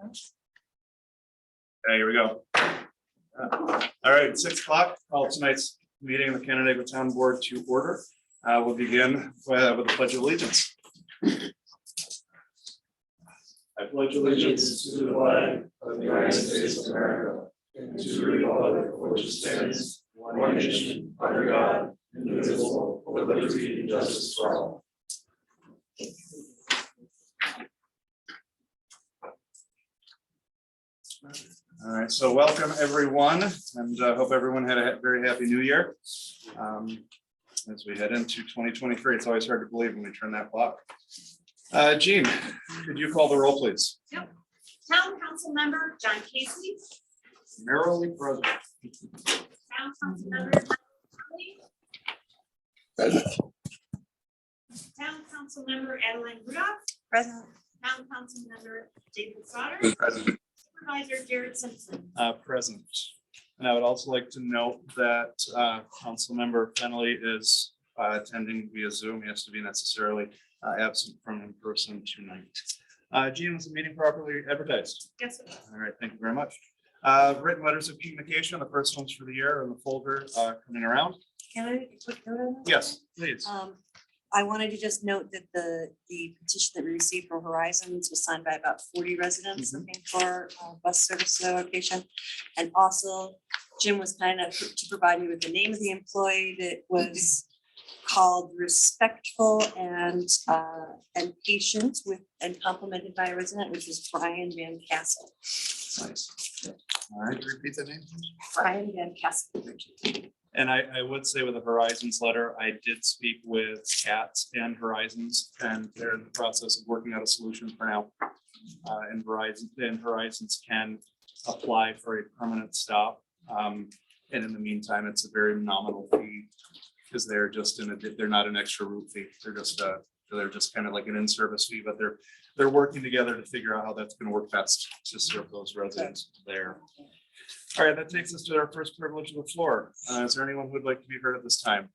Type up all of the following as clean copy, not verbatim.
Okay, here we go. All right, 6 o'clock. Call tonight's meeting of the Canandaigua Town Board to order. We'll begin with the Pledge of Allegiance. I pledge allegiance to the flag of the United States of America and to the republic for which it stands, one nation, under God, indivisible, with liberty and justice for all. All right, so welcome everyone, and hope everyone had a very happy new year. As we head into 2023, it's always hard to believe when we turn that clock. Jean, could you call the roll, please? Yep. Town Council Member John Casey. Merrily present. Town Council Member Michael Kelly. Present. Town Council Member Adeline Rudolph. Present. Town Council Member David Sauter. Present. Supervisor Jared Simpson. Present. And I would also like to note that Councilmember Fennelly is attending via Zoom. He has to be necessarily absent from in person tonight. Jean, was the meeting properly advertised? Yes, sir. All right, thank you very much. Written letters of communication, the first ones for the year in the folder coming around. Can I make a quick note on that? Yes, please. I wanted to just note that the petition that we received from Horizons was signed by about 40 residents looking for bus service location. And also Jim was kind enough to provide me with the name of the employee that was called respectful and patient with and complimented by a resident, which was Brian Van Castle. Nice. All right, repeat the name. Brian Van Castle. And I would say with the Horizons letter, I did speak with CATS and Horizons, and they're in the process of working out a solution for now. And Horizons can apply for a permanent stop. And in the meantime, it's a very nominal fee because they're just they're not an extra route fee. They're just kind of like an in-service fee, but they're working together to figure out how that's going to work best to serve those residents there. All right, that takes us to our first privilege of the floor. Is there anyone who would like to be heard at this time?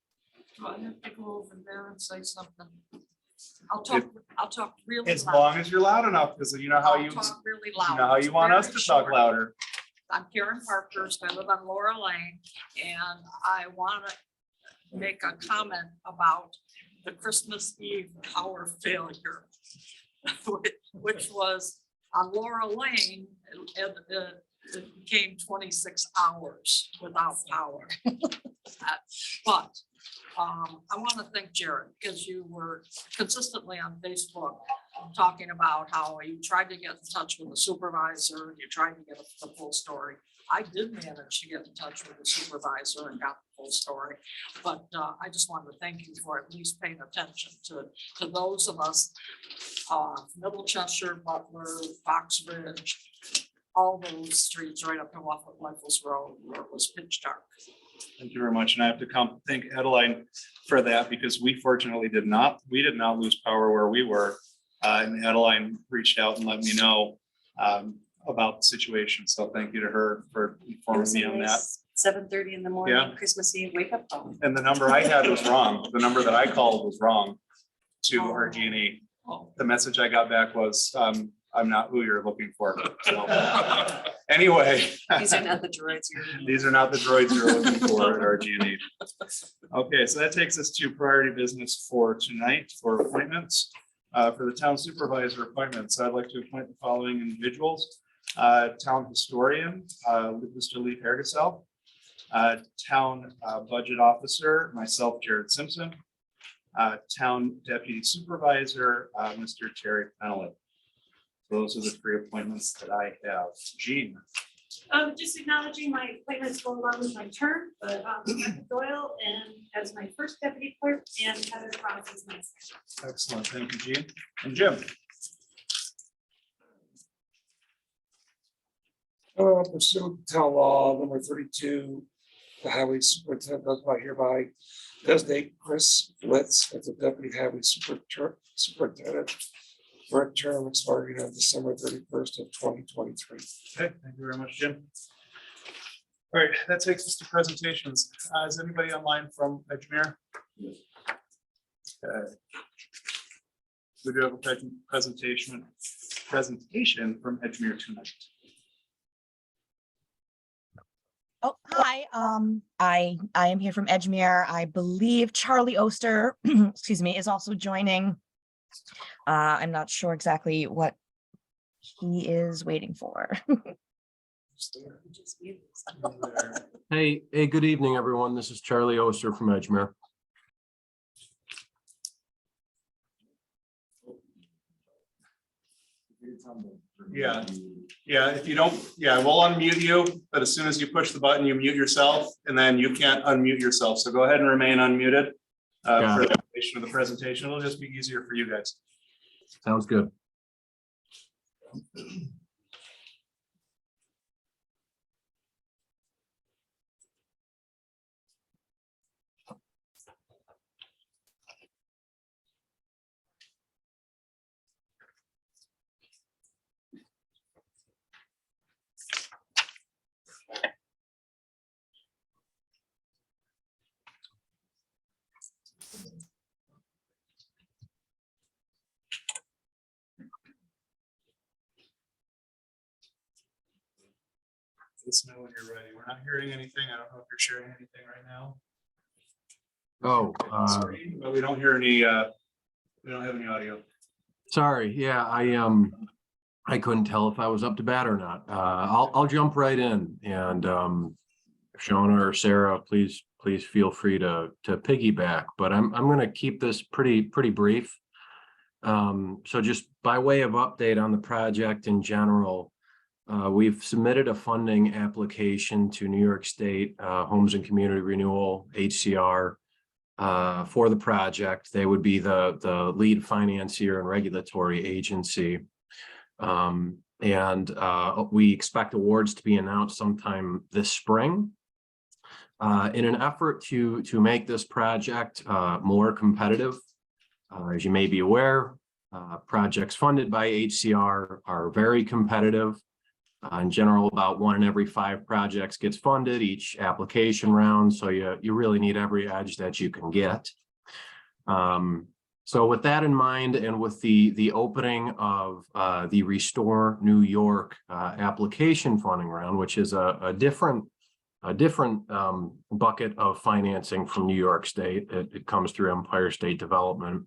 I have to go over there and say something. I'll talk really As loud. long as you're loud enough, because you know how I'll you talk really know loud. how you want us to Very talk short. louder. I'm Karen Parkhurst. I live on Laura Lane, and I want to make a comment about the Christmas Eve power failure, which was on Laura Lane. It became 26 hours without power. But I want to thank Jared, because you were consistently on Facebook talking about how you tried to get in touch with the supervisor and you tried to get the full story. I did manage to get in touch with the supervisor and got the full story, but I just wanted to thank you for at least paying attention to those of us, Middle Cheshire, Butler, Fox Ridge, all those streets right up to Leffels Road where it was pitch dark. Thank you very much. And I have to thank Adeline for that, because we fortunately did not lose power where we were. And Adeline reached out and let me know about the situation. So thank you to her for informing me on that. 7:30 in the morning, Yeah. Christmas Eve wake up call. And the number I had was wrong. The number that I called was wrong to RG&E. Oh, The message I got back was, I'm not who you're looking for. So, anyway. These are not the droids you're. These are not the droids you're looking for at RG&E. Okay, so that takes us to priority business for tonight for appointments. For the town supervisor appointments, I'd like to appoint the following individuals. Town historian, Mr. Lee Hergesell. Town budget officer, myself, Jared Simpson. Town deputy supervisor, Mr. Terry Fennelly. Those are the 3 appointments that I have. Jean. Just acknowledging my appointments go along with my term, but Michael Doyle and as my first deputy clerk and Heather Cross as my second. Excellent, thank you, Jean. And Jim. Pursuant to town law number 32, the highway superintendent does by hereby designate Chris Litz as the deputy highway superintendent for a term expiring on December 31st of 2023. Okay, thank you very much, Jim. All right, that takes us to presentations. Is anybody online from Edgemere? Okay. We do have a presentation presentation from Edgemere tonight. Oh, hi. I am here from Edgemere. I believe Charlie Oster, excuse me, is also joining. I'm not sure exactly what he is waiting for. Hey, good evening, everyone. This is Charlie Oster from Edgemere. Yeah, if you don't, we'll unmute you, but as soon as you push the button, you mute yourself, and then you can't unmute yourself. So go ahead and remain unmuted Got for it. the duration of the presentation. It'll just be easier for you guys. Sounds good. Let us know when you're ready. We're not hearing anything. I don't know if you're sharing anything right now. Oh, Sorry, but we don't hear any, we don't have any audio. sorry. Yeah, I couldn't tell if I was up to bat or not. I'll jump right in, and Shawna or Sarah, please feel free to piggyback, but I'm going to keep this pretty brief. So just by way of update on the project in general, we've submitted a funding application to New York State Homes and Community Renewal, HCR, for the project. They would be the lead financier and regulatory agency. We expect awards to be announced sometime this spring. In an effort to make this project more competitive, as you may be aware, projects funded by HCR are very competitive. In general, about 1 in every 5 projects gets funded each application round, so you really need every edge that you can get. So with that in mind, and with the opening of the Restore New York application funding round, which is a different bucket of financing from New York State, it comes through Empire State Development.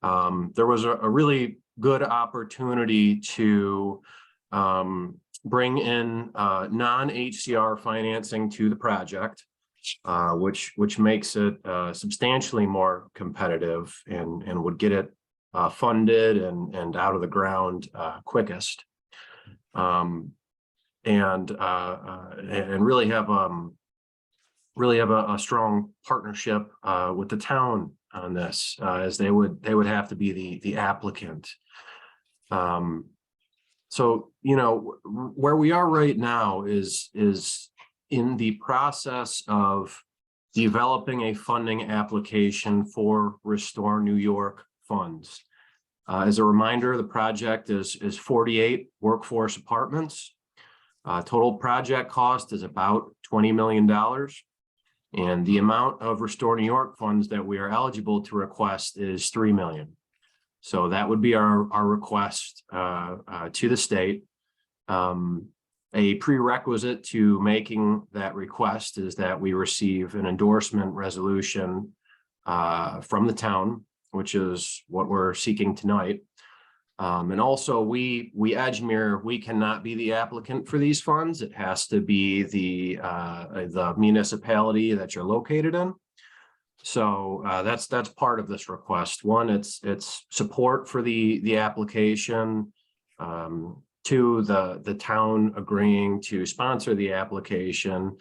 There was a really good opportunity to bring in non-HCR financing to the project, which makes it substantially more competitive and would get it funded and out of the ground quickest, and really have a strong partnership with the town on this, as they would have to be the applicant. So, where we are right now is in the process of developing a funding application for Restore New York funds. As a reminder, the project is 48 workforce apartments. Total project cost is about $20 million. And the amount of Restore New York funds that we are eligible to request is $3 million. So that would be our request to the state. A prerequisite to making that request is that we receive an endorsement resolution from the town, which is what we're seeking tonight. And also we Edgemere, we cannot be the applicant for these funds. It has to be the municipality that you're located in. So that's part of this request. One, it's support for the application. 2, the town agreeing to sponsor the application,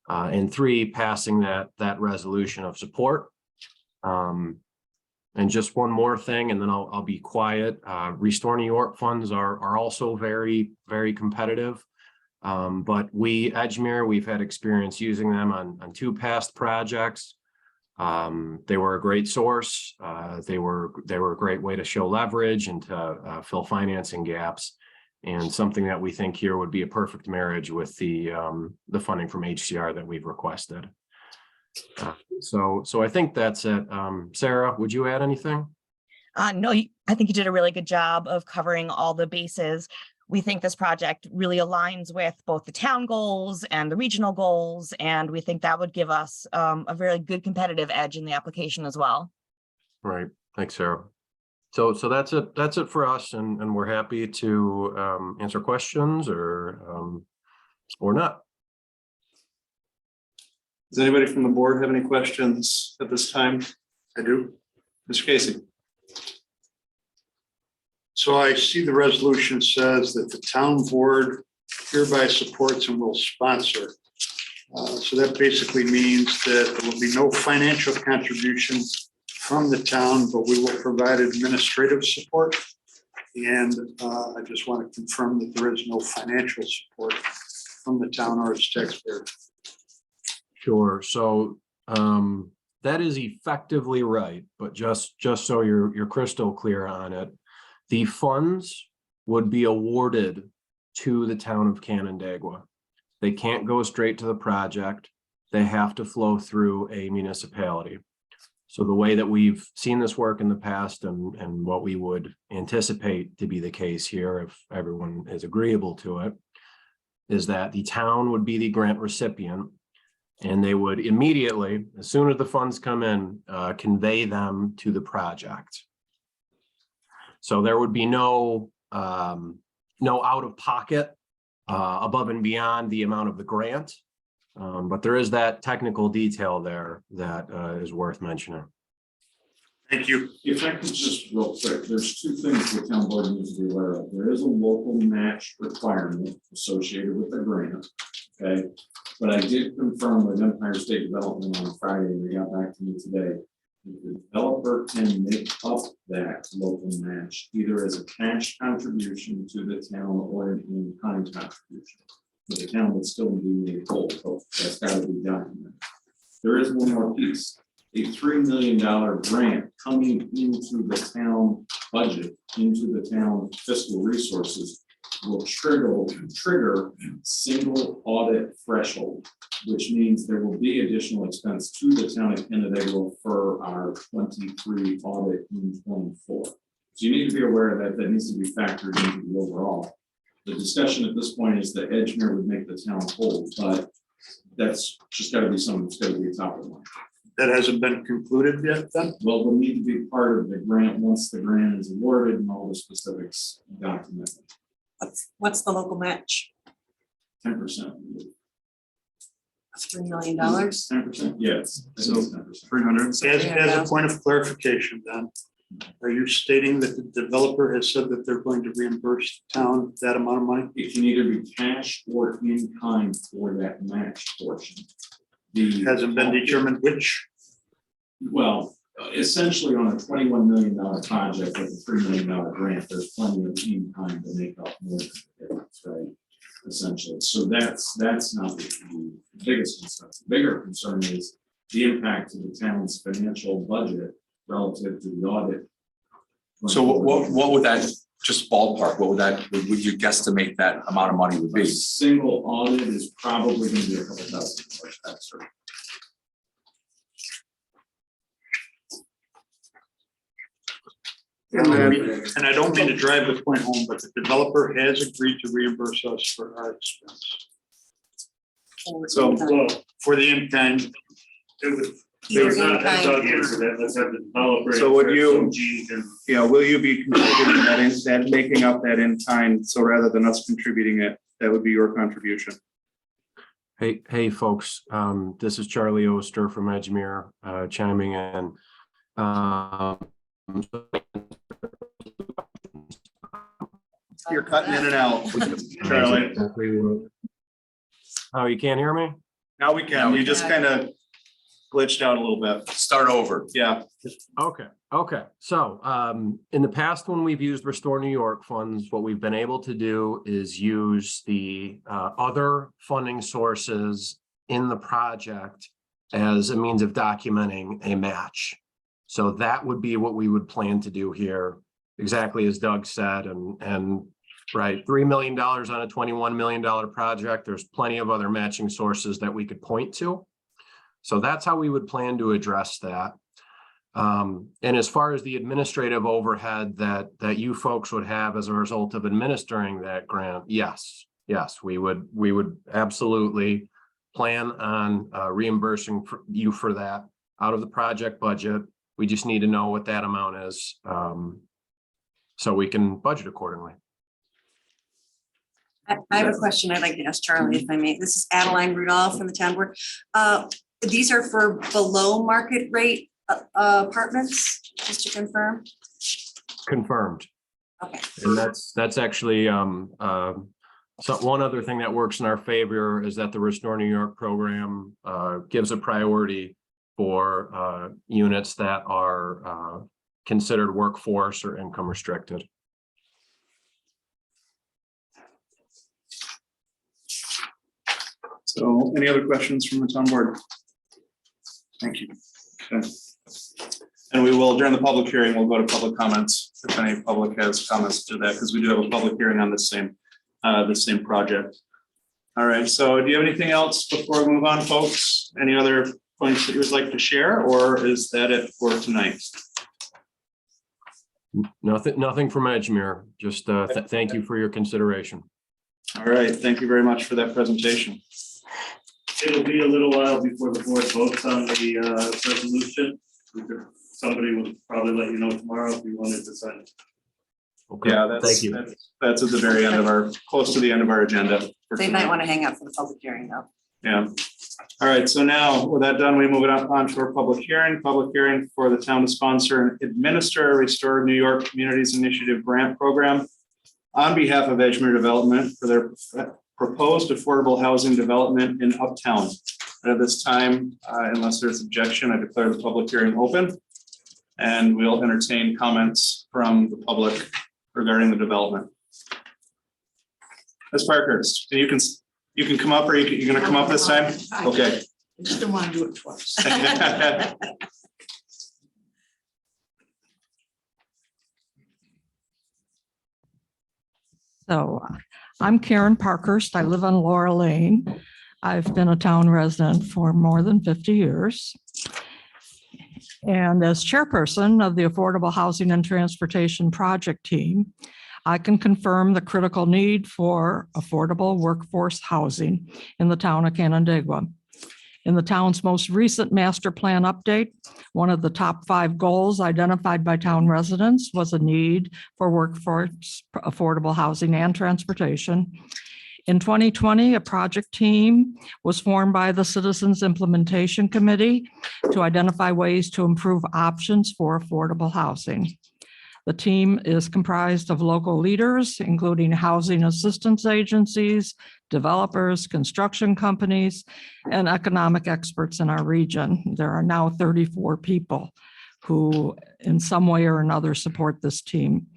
and 3, passing that resolution of support. And just one more thing, and then I'll be quiet. Restore New York funds are also very, very competitive. But Edgemere, we've had experience using them on 2 past projects. They were a great source. They were a great way to show leverage and to fill financing gaps, and something that we think here would be a perfect marriage with the funding from HCR that we've requested. So I think that's it. Sarah, would you add anything? No, I think you did a really good job of covering all the bases. We think this project really aligns with both the town goals and the regional goals, and we think that would give us a very good competitive edge in the application as well. Right, thanks, Sarah. So that's it for us, and we're happy to answer questions or not. Does anybody from the board have any questions at this time? I do. Mr. Casey? So I see the resolution says that the town board hereby supports and will sponsor. So that basically means that there will be no financial contribution from the town, but we will provide administrative support. And I just want to confirm that there is no financial support from the town or its taxpayers. Sure, so that is effectively right, but just so you're crystal clear on it, the funds would be awarded to the town of Canandaigua. They can't go straight to the project. They have to flow through a municipality. So the way that we've seen this work in the past and what we would anticipate to be the case here, if everyone is agreeable to it, is that the town would be the grant recipient, and they would immediately, as soon as the funds come in, convey them to the project. So there would be no out of pocket above and beyond the amount of the grant. But there is that technical detail there that is worth mentioning. Thank you. If I could just real quick, there's two things the town board needs to be aware of. There is a local match requirement associated with the grant. Okay, but I did confirm with Empire State Development on Friday, and they got back to me today. The developer can make up that local match either as a cash contribution to the town or an in-kind contribution. But the town would still be made whole, so that's got to be documented. There is one more piece. A $3 million grant coming into the town budget, into the town fiscal resources, will trigger single audit threshold, which means there will be additional expense to the town of Canandaigua for our 23 audit in 24. So you need to be aware that that needs to be factored into the overall. The discussion at this point is that Edgemere would make the town whole, but that's just got to be something that's got to be top of mind. That hasn't been concluded yet then? Well, will need to be part of the grant once the grant is awarded and all the specifics documented. What's the local match? 10%. $3 million? 10%, yes. So 10%. 300. As a point of clarification then, are you stating that the developer has said that they're going to reimburse the town that amount of money? It can either be cash or in kind for that match portion. Hasn't been determined which? Well, essentially on a $21 million project with a $3 million grant, there's plenty of in kind to make up more than the difference, right? Essentially, so that's not the biggest concern. The bigger concern is the impact to the town's financial budget relative to the audit. So what would that, just ballpark, what would you guesstimate that amount of money would A be? single audit is probably going to be a couple $1,000 extra. And I don't mean to drive the point home, but the developer has agreed to reimburse us for our expense. So, For the in-kind. Either in kind. So would you, will you be contributing that making up that in kind? So rather than us contributing it, that would be your contribution. Hey, folks, this is Charlie Oster from Edgemere chiming in. You're cutting in and out. Charlie. Oh, you can't hear me? Now we can. You just kind of glitched out a little bit. Start over. Yeah. Okay. So in the past, when we've used Restore New York funds, what we've been able to do is use the other funding sources in the project as a means of documenting a match. So that would be what we would plan to do here, exactly as Doug said, and right, $3 million on a $21 million project. There's plenty of other matching sources that we could point to. So that's how we would plan to address that. And as far as the administrative overhead that you folks would have as a result of administering that grant, yes, we would absolutely plan on reimbursing you for that out of the project budget. We just need to know what that amount is, so we can budget accordingly. I have a question I'd like to ask Charlie, if I may. This is Adeline Rudolph from the town board. These are for below market rate apartments, just to confirm? Confirmed. Okay. And that's actually, so one other thing that works in our favor is that the Restore New York program gives a priority for units that are considered workforce or income restricted. So any other questions from the town board? Thank you. Okay. And we will, during the public hearing, we'll go to public comments if any public has comments to that, because we do have a public hearing on the same project. All right, so do you have anything else before we move on, folks? Any other points that you would like to share, or is that it for tonight? Nothing from Edgemere. Just thank you for your consideration. All right, thank you very much for that presentation. It'll be a little while before the board votes on the resolution. Somebody will probably let you know tomorrow if you wanted to sign it. Okay, Yeah, thank you. that's at the very end of our, close to the end of our agenda. for They might tonight. want to hang out for the public hearing though. Yeah. All right, so now with that done, we move it on to our public hearing for the town to sponsor and administer a Restore New York Communities Initiative Grant Program on behalf of Edgemere Development for their proposed affordable housing development in Uptown. And at this time, unless there's objection, I declare the public hearing open. And we'll entertain comments from the public regarding the development. Ms. Parkhurst, you can come up, or you're gonna come up this time? Okay. I just don't want to do it twice. So I'm Karen Parkhurst. I live on Laura Lane. I've been a town resident for more than 50 years. And as chairperson of the Affordable Housing and Transportation Project Team, I can confirm the critical need for affordable workforce housing in the town of Canandaigua. In the town's most recent master plan update, one of the top 5 goals identified by town residents was a need for workforce affordable housing and transportation. In 2020, a project team was formed by the Citizens Implementation Committee to identify ways to improve options for affordable housing. The team is comprised of local leaders, including housing assistance agencies, developers, construction companies, and economic experts in our region. There are now 34 people who in some way or another support this team.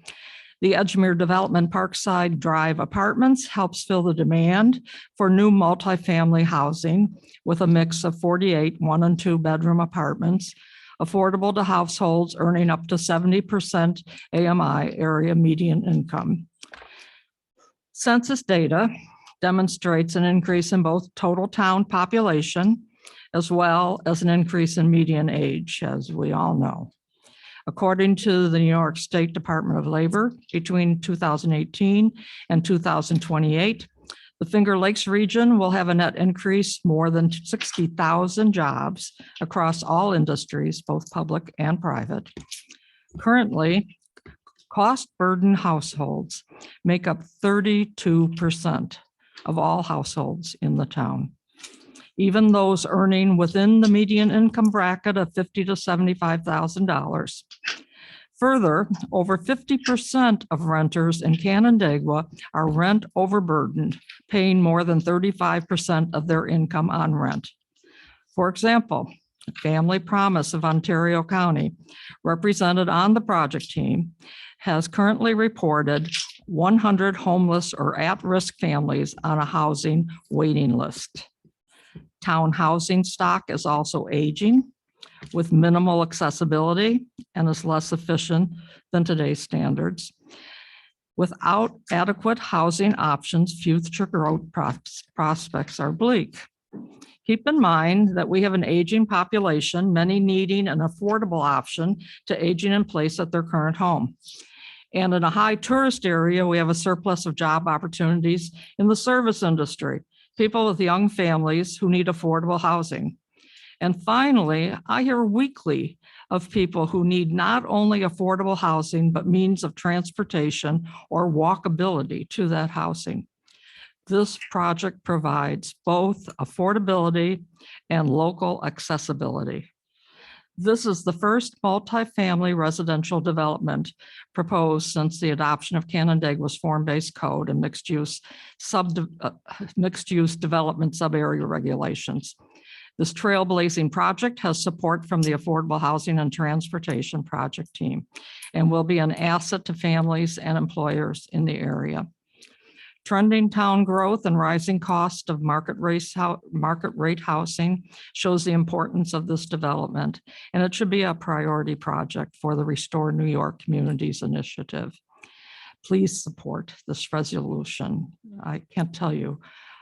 The Edgemere Development Parkside Drive Apartments helps fill the demand for new multifamily housing with a mix of 48 1- and 2-bedroom apartments, affordable to households earning up to 70% AMI area median income. Census data demonstrates an increase in both total town population as well as an increase in median age, as we all know. According to the New York State Department of Labor, between 2018 and 2028, the Finger Lakes region will have a net increase more than 60,000 jobs across all industries, both public and private. Currently, cost burden households make up 32% of all households in the town. Even those earning within the median income bracket of $50,000 to $75,000. Further, over 50% of renters in Canandaigua are rent overburdened, paying more than 35% of their income on rent. For example, Family Promise of Ontario County, represented on the project team, has currently reported 100 homeless or at-risk families on a housing waiting list. Town housing stock is also aging with minimal accessibility and is less efficient than today's standards. Without adequate housing options, future growth prospects are bleak. Keep in mind that we have an aging population, many needing an affordable option to aging in place at their current home. And in a high tourist area, we have a surplus of job opportunities in the service industry, people with young families who need affordable housing. And finally, I hear weekly of people who need not only affordable housing, but means of transportation or walkability to that housing. This project provides both affordability and local accessibility. This is the first multifamily residential development proposed since the adoption of Canandaigua's form-based code and mixed-use development subarea regulations. This trailblazing project has support from the Affordable Housing and Transportation Project team and will be an asset to families and employers in the area. Trending town growth and rising cost of market rate housing shows the importance of this development, and it should be a priority project for the Restore New York Communities Initiative. Please support this resolution. I can't tell you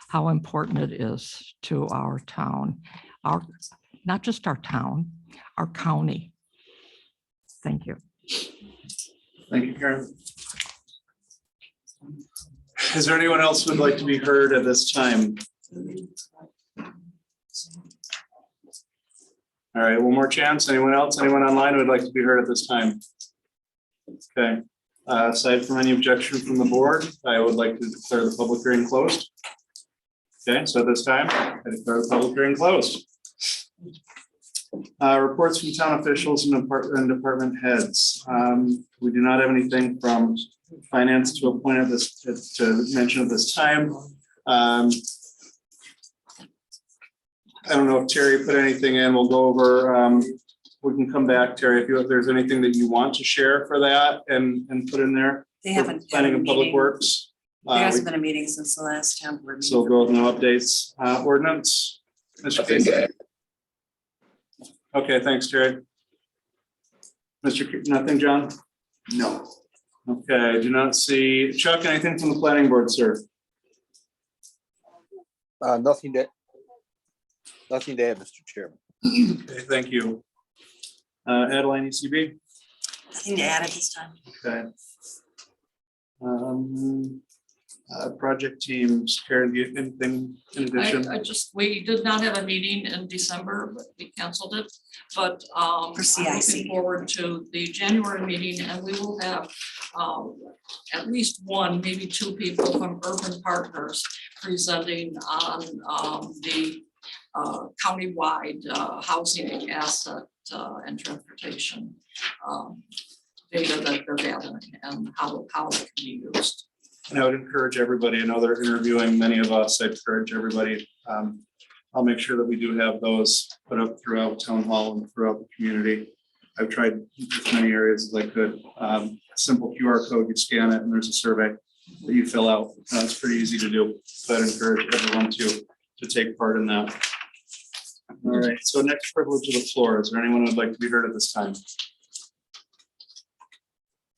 how important it is to our town, not just our town, our county. Thank you. Thank you, Karen. Is there anyone else who would like to be heard at this time? All right, one more chance. Anyone else? Anyone online who would like to be heard at this time? Okay. Aside from any objection from the board, I would like to declare the public hearing closed. Okay, so at this time, I declare the public hearing closed. Reports from town officials and department heads. We do not have anything from finance to appoint at this, to mention at this time. I don't know if Terry put anything in. We'll go over, we can come back, Terry, if there's anything that you want to share for that and put in there. They haven't. had a Planning and Public meeting. Works. There hasn't been a meeting since the last town board meeting. So we'll go with no updates. Ordinance. Mr. Casey. Okay, thanks, Terry. Nothing, John? No. Okay, I do not see. Chuck, anything from the planning board, sir? Nothing to add, Mr. Chairman. Okay, thank you. Adeline, ECB? Nothing to add at this time. Okay. Project teams, Karen, do you have anything in addition? We did not have a meeting in December, but we canceled it. But I'm CIC. looking forward to the January meeting, and we will have at least one, maybe two people from Urban Partners presenting on the countywide housing asset and transportation data that they're gathering and how it can be used. And I would encourage everybody, I know they're interviewing many of us, I'd encourage everybody. I'll make sure that we do have those put up throughout town hall and throughout the community. I've tried as many areas as I could. Simple QR code, you scan it and there's a survey that you fill out. It's pretty easy to do. So I'd encourage everyone to take part in that. All right, so next privilege of the floor. Is there anyone who would like to be heard at this time?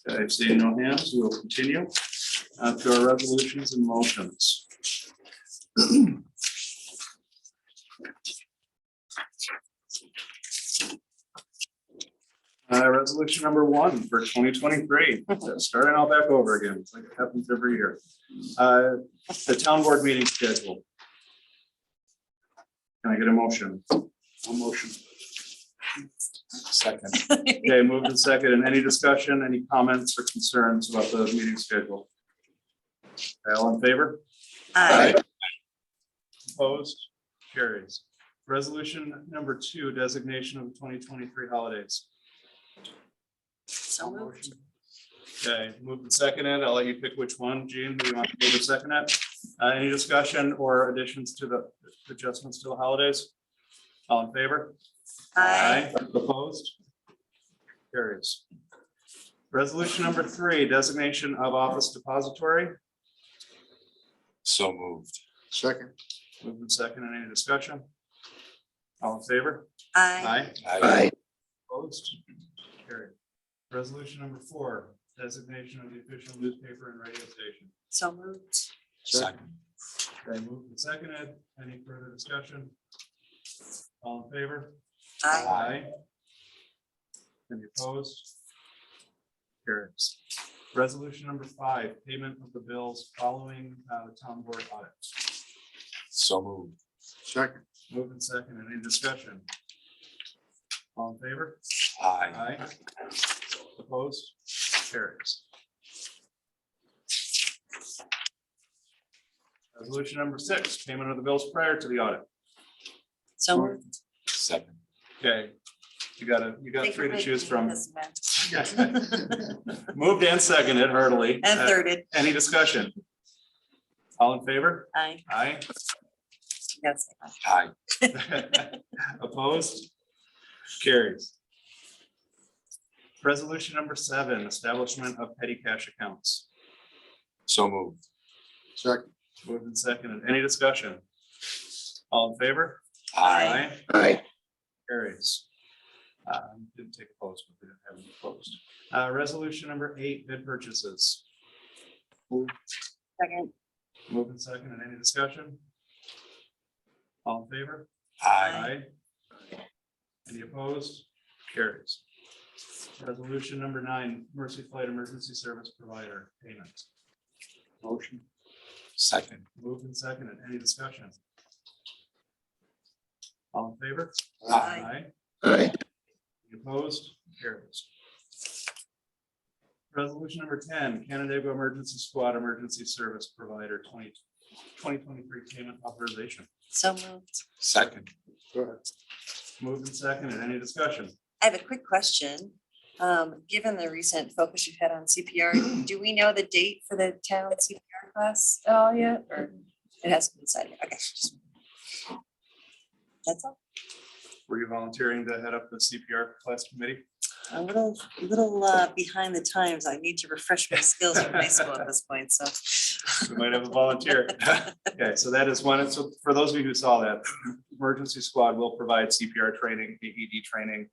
Okay, seeing no hands, we will continue to our resolutions and motions. Resolution number 1 for 2023, starting all back over again. It's like it happens every year. The town board meeting schedule. Can I get a motion? A motion. Second. Okay, moved and second. And any discussion, any comments or concerns about the meeting schedule? All in favor? Aye. Opposed? Carries. Resolution number 2, designation of the 2023 holidays. So moved. Okay, moved and seconded. I'll let you pick which one. Gene, do you want to move and second it? Any discussion or additions to the adjustments to the holidays? All in favor? Aye. Opposed? Carries. Resolution number 3, designation of office depository. So moved. Second. Moved and seconded. Any discussion? All in favor? Aye. Aye. Opposed? Carried. Resolution number 4, designation of the official newspaper and radio station. So moved. Second. Okay, moved and seconded. Any further discussion? All in favor? Aye. Any opposed? Carries. Resolution number 5, payment of the bills following the town board audit. So moved. Second. Moved and seconded. Any discussion? All in favor? Aye. Aye. Opposed? Carries. Resolution number 6, payment of the bills prior to the audit. So moved. Second. Okay, you got Thank you 3 to for choose making from. this, Matt. Moved and seconded heartily. And thirded. Any discussion? All in favor? Aye. Aye. Yes. Aye. Opposed? Carries. Resolution number 7, establishment of petty cash accounts. So moved. Second. Moved and seconded. Any discussion? All in favor? Aye. Aye. Carries. Didn't take a post, but we didn't have any opposed. Resolution number 8, bid purchases. Second. Moved and seconded. Any discussion? All in favor? Aye. Any opposed? Carries. Resolution number 9, Mercy Flight Emergency Service Provider payment. Motion. Second. Moved and seconded. Any discussion? All in favor? Aye. Aye. Any opposed? Carries. Resolution number 10, Canandaigua Emergency Squad Emergency Service Provider 2023 payment authorization. So moved. Second. Go ahead. Moved and seconded. Any discussion? I have a quick question. Given the recent focus you've had on CPR, do we know the date for the town CPR class at all yet, or it hasn't been decided? Okay. That's all. Were you volunteering to head up the CPR class committee? A little behind the times. I need to refresh my skills from high school at this point, so. We might have a volunteer. Okay, so that is one. So for those of you who saw that, Emergency Squad will provide CPR training, AED training,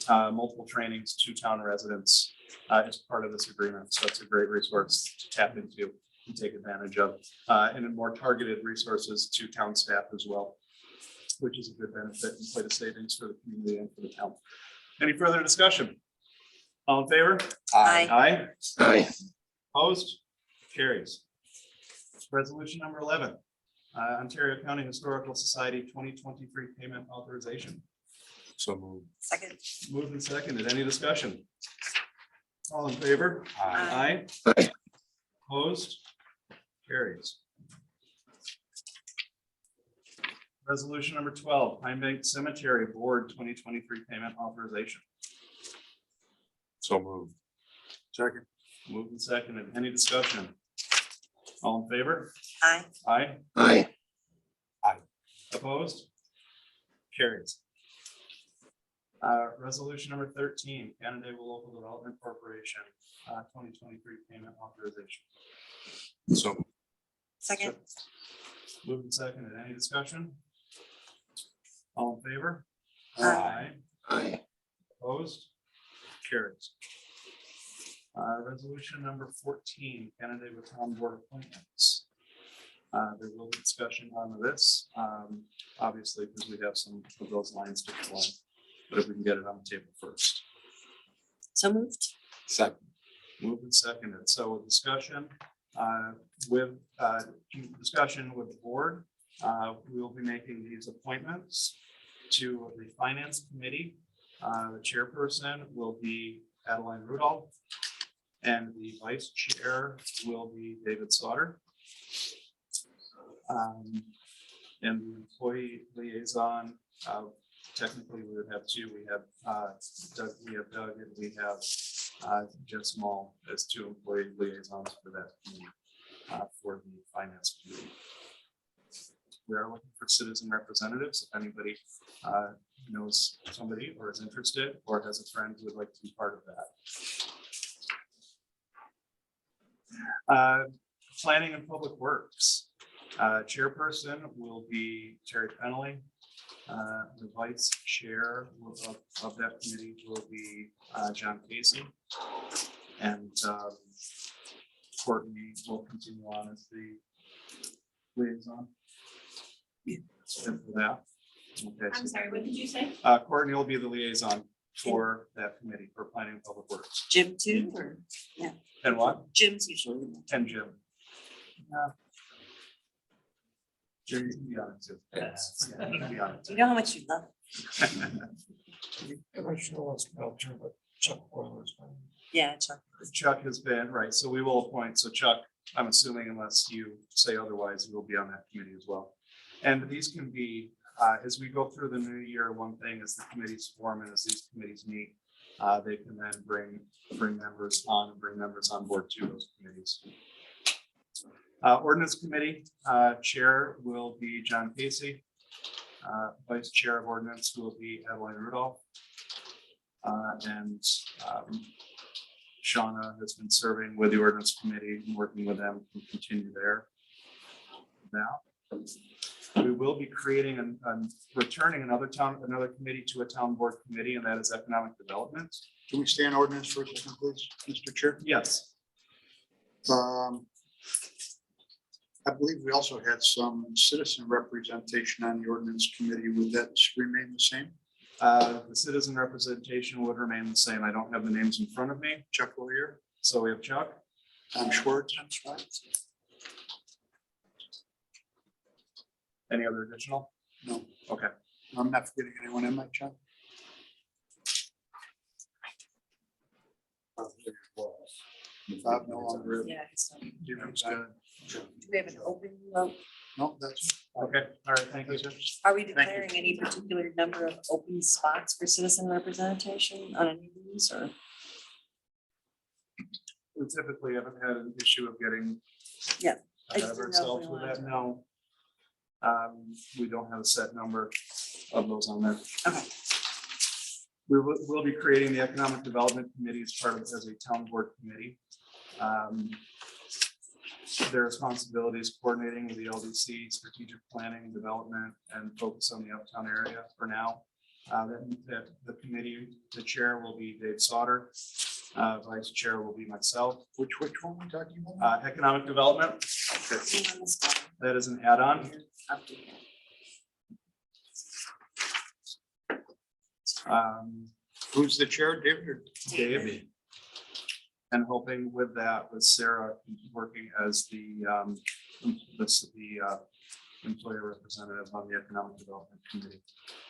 multiple trainings to town residents as part of this agreement. So it's a great resource to tap into and take advantage of, and more targeted resources to town staff as well, which is a good benefit and quite a savings for the community and for the town. Any further discussion? All in favor? Aye. Aye. Aye. Opposed? Carries. Resolution number 11, Ontario County Historical Society 2023 payment authorization. So moved. Second. Moved and seconded. Any discussion? All in favor? Aye. Aye. Opposed? Carries. Resolution number 12, Pine Bank Cemetery Board 2023 payment authorization. So moved. Second. Moved and seconded. Any discussion? All in favor? Aye. Aye. Aye. Opposed? Carries. Resolution number 13, Canandaigua Local Development Corporation 2023 payment authorization. So moved. Second. Moved and seconded. Any discussion? All in favor? Aye. Aye. Opposed? Carries. Resolution number 14, Canandaigua Town Board appointments. There will be discussion on this, obviously, because we have some of those lines to fill in. But if we can get it on the table first. So moved. Second. Moved and seconded. So with discussion with the board, we will be making these appointments to the finance committee. The chairperson will be Adeline Rudolph, and the vice chair will be David Sauter. And the employee liaison, technically we would have two. We have Doug, and we have Jeff Small as two employee liaisons for that committee, for the finance committee. We are looking for citizen representatives. If anybody knows somebody or is interested or has a friend who would like to be part of that. Planning and Public Works. Chairperson will be Terry Fennelly. The vice chair of that committee will be John Casey. And Courtney will continue on as the liaison. And for that. Okay, I'm sorry, what did you say? Courtney will be the liaison for that committee for planning and public works. Jim too, or And what? Jim's usually. And Jim. Jim, you can be on it too. Yeah, you can be on it You know how much you love it. too. Commissioner wants to turn, but Chuck Boiler's. Yeah, Chuck. Chuck has been, right, so we will appoint, so Chuck, I'm assuming unless you say otherwise, he will be on that committee as well. And these can be, as we go through the new year, one thing is the committees form and as these committees meet, they can then bring members on board to those committees. Ordinance Committee, Chair will be John Casey. Vice Chair of Ordinance will be Adeline Rudolph. And Shauna has been serving with the Ordinance Committee and working with them to continue there. Now, we will be creating and returning another committee to a town board committee, and that is Economic Development. Can we stay on ordinance for a second, please, Mr. Chair? Yes. I believe we also had some citizen representation on the ordinance committee. Would that remain the same? The citizen representation would remain the same. I don't have the names in front of me. Chuck Lawyer, So we have Chuck. Tom Schwartz. Any other additional? No, Okay. I'm not forgetting anyone, am I, Chuck? Bob no longer. Yeah. it's not- Jim's good. Do we have an open vote? No, that's. Okay. All right. Thank you. Are we you. declaring any particular number of open spots for citizen representation on any of these or? We typically haven't had an issue of getting. Yeah, I ahead just of didn't know if ourselves we with wanted that. to- No. We don't have a set number of those on there. Okay. We'll be creating the Economic Development Committee as part of, as a town board committee. Their responsibility is coordinating with the LDC, strategic planning and development, and focus on the uptown area for now. The committee, the chair will be Dave Sauter. Vice chair will be myself. Which one are we talking about? Economic Development, Hang on this one. that is an add-on. Up to here. Who's the chair, David? or- Dave. And hoping with that, with Sarah working as the employer representative on the Economic Development Committee.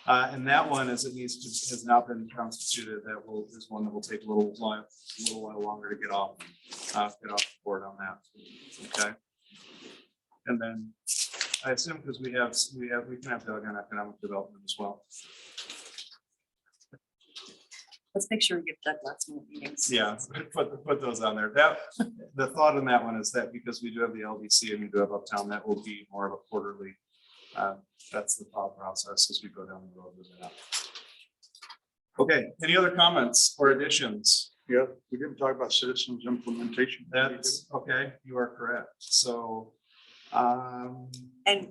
And that one, as it has not been constituted, is one that will take a little while longer to get off the board on that. Okay. And then I assume because we can have Doug on Economic Development as well. Let's make sure we give Doug lots more meetings. Yeah, put those on there. The thought on that one is that because we do have the LDC and we do have Uptown, that will be more of a quarterly. That's the thought process as we go down the road with that. Okay, any other comments or additions? Yeah, we didn't talk about citizens implementation. That's okay, you are correct. So, And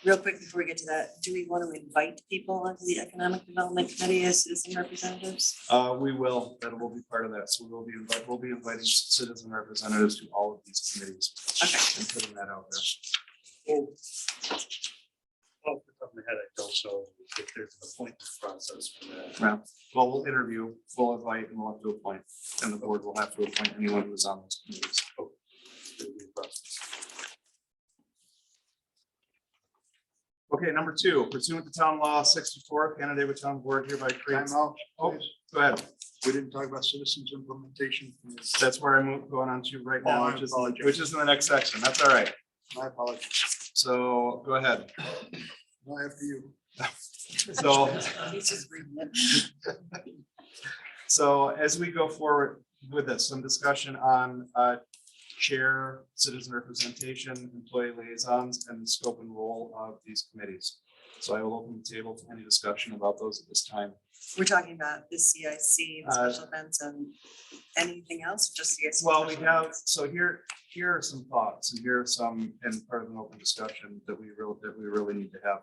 real quick, before we get to that, do we want to invite people onto the Economic Development Committee as citizen representatives? we will, that will be part of that. So we'll be inviting citizen representatives to all of these committees. Okay. And putting that out there. Off the top of my head, I don't know if there's an appointment process for that. Well, we'll interview, we'll invite, and we'll have to appoint, and the board will have to appoint anyone who's on those committees. It'll be a process. Okay, number 2, pursuant to town law 64, candidate with town board hereby Time creates. out. Oh, go ahead. We didn't talk about citizens implementation. That's where I'm going on to right now, Oh, I apologize. which is in the next section. That's all right. My apologies. So go ahead. No, after you. So, He's just reading it. so as we go forward with this, some discussion on chair, citizen representation, employee liaisons, and the scope and role of these committees. So I will open the table to any discussion about those at this time. We're talking about the CIC, the special events, and anything else, just CIC? Well, we special have, events? so here are some thoughts, and here are some, and part of an open discussion that we really need to have.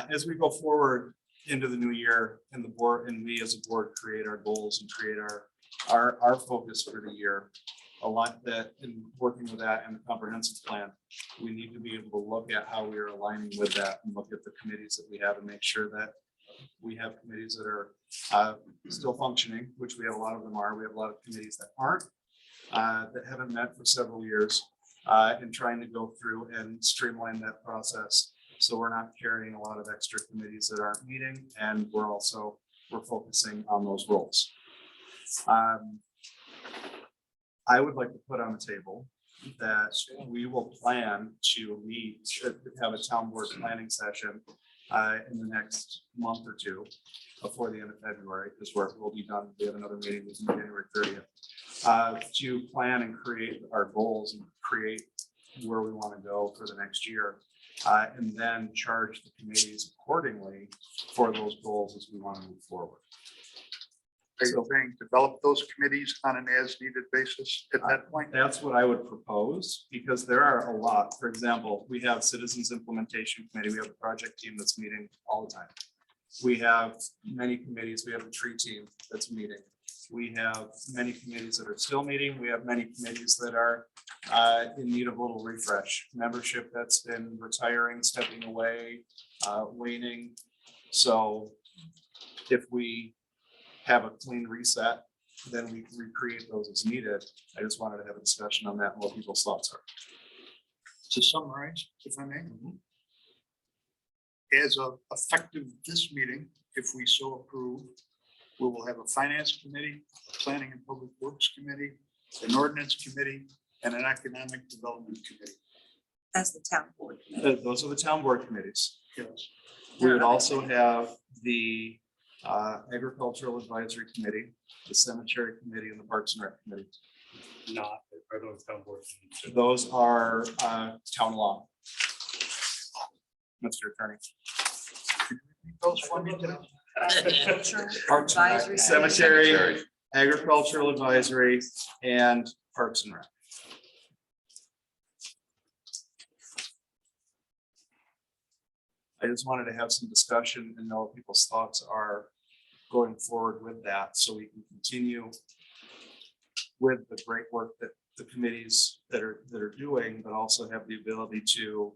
As we go forward into the new year, and the board, and we as a board create our goals and create our focus for the year. a lot that in working with that and the comprehensive plan, we need to be able to look at how we are aligning with that and look at the committees that we have and make sure that we have committees that are still functioning, which we have a lot of them are. We have a lot of committees that aren't, that haven't met for several years, and trying to go through and streamline that process. So we're not carrying a lot of extra committees that aren't meeting, and we're focusing on those roles. I would like to put on the table that we will plan to meet, have a town board planning session in the next month or two before the end of February, because we'll be done. We have another meeting with January 30th to plan and create our goals and create where we want to go for the next year. And then charge the committees accordingly for those goals as we want to move forward. Are you saying develop those committees on an as-needed basis at that point? That's what I would propose, because there are a lot. For example, we have Citizens Implementation Committee. We have a project team that's meeting all the time. We have many committees. We have a tree team that's meeting. We have many committees that are still meeting. We have many committees that are in need of a little refresh. Membership that's been retiring, stepping away, waning. So if we have a clean reset, then we recreate those as needed. I just wanted to have a discussion on that and what people's thoughts are. To summarize, if I may. As of effective this meeting, if we so approve, we will have a finance committee, planning and public works committee, an ordinance committee, and an economic development committee. As the town board. Those are the town board committees. Yes. We would also have the agricultural advisory committee, the cemetery committee, and the parks and rec committee. Not, are those town boards? Those are town law. Mr. Attorney. Those for me today. Parks and Rec, Advisory. cemetery, agricultural advisory, and parks and rec. I just wanted to have some discussion and know what people's thoughts are going forward with that, so we can continue with the great work that the committees that are doing, but also have the ability to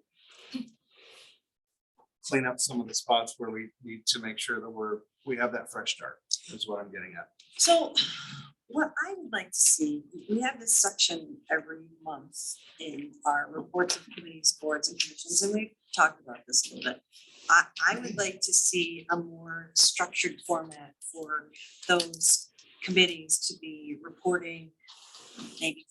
clean up some of the spots where we need to make sure that we have that fresh start, is what I'm getting at. So what I would like to see, we have this section every month in our reports of committees, boards and commissions, and we've talked about this a little bit. I would like to see a more structured format for those committees to be reporting maybe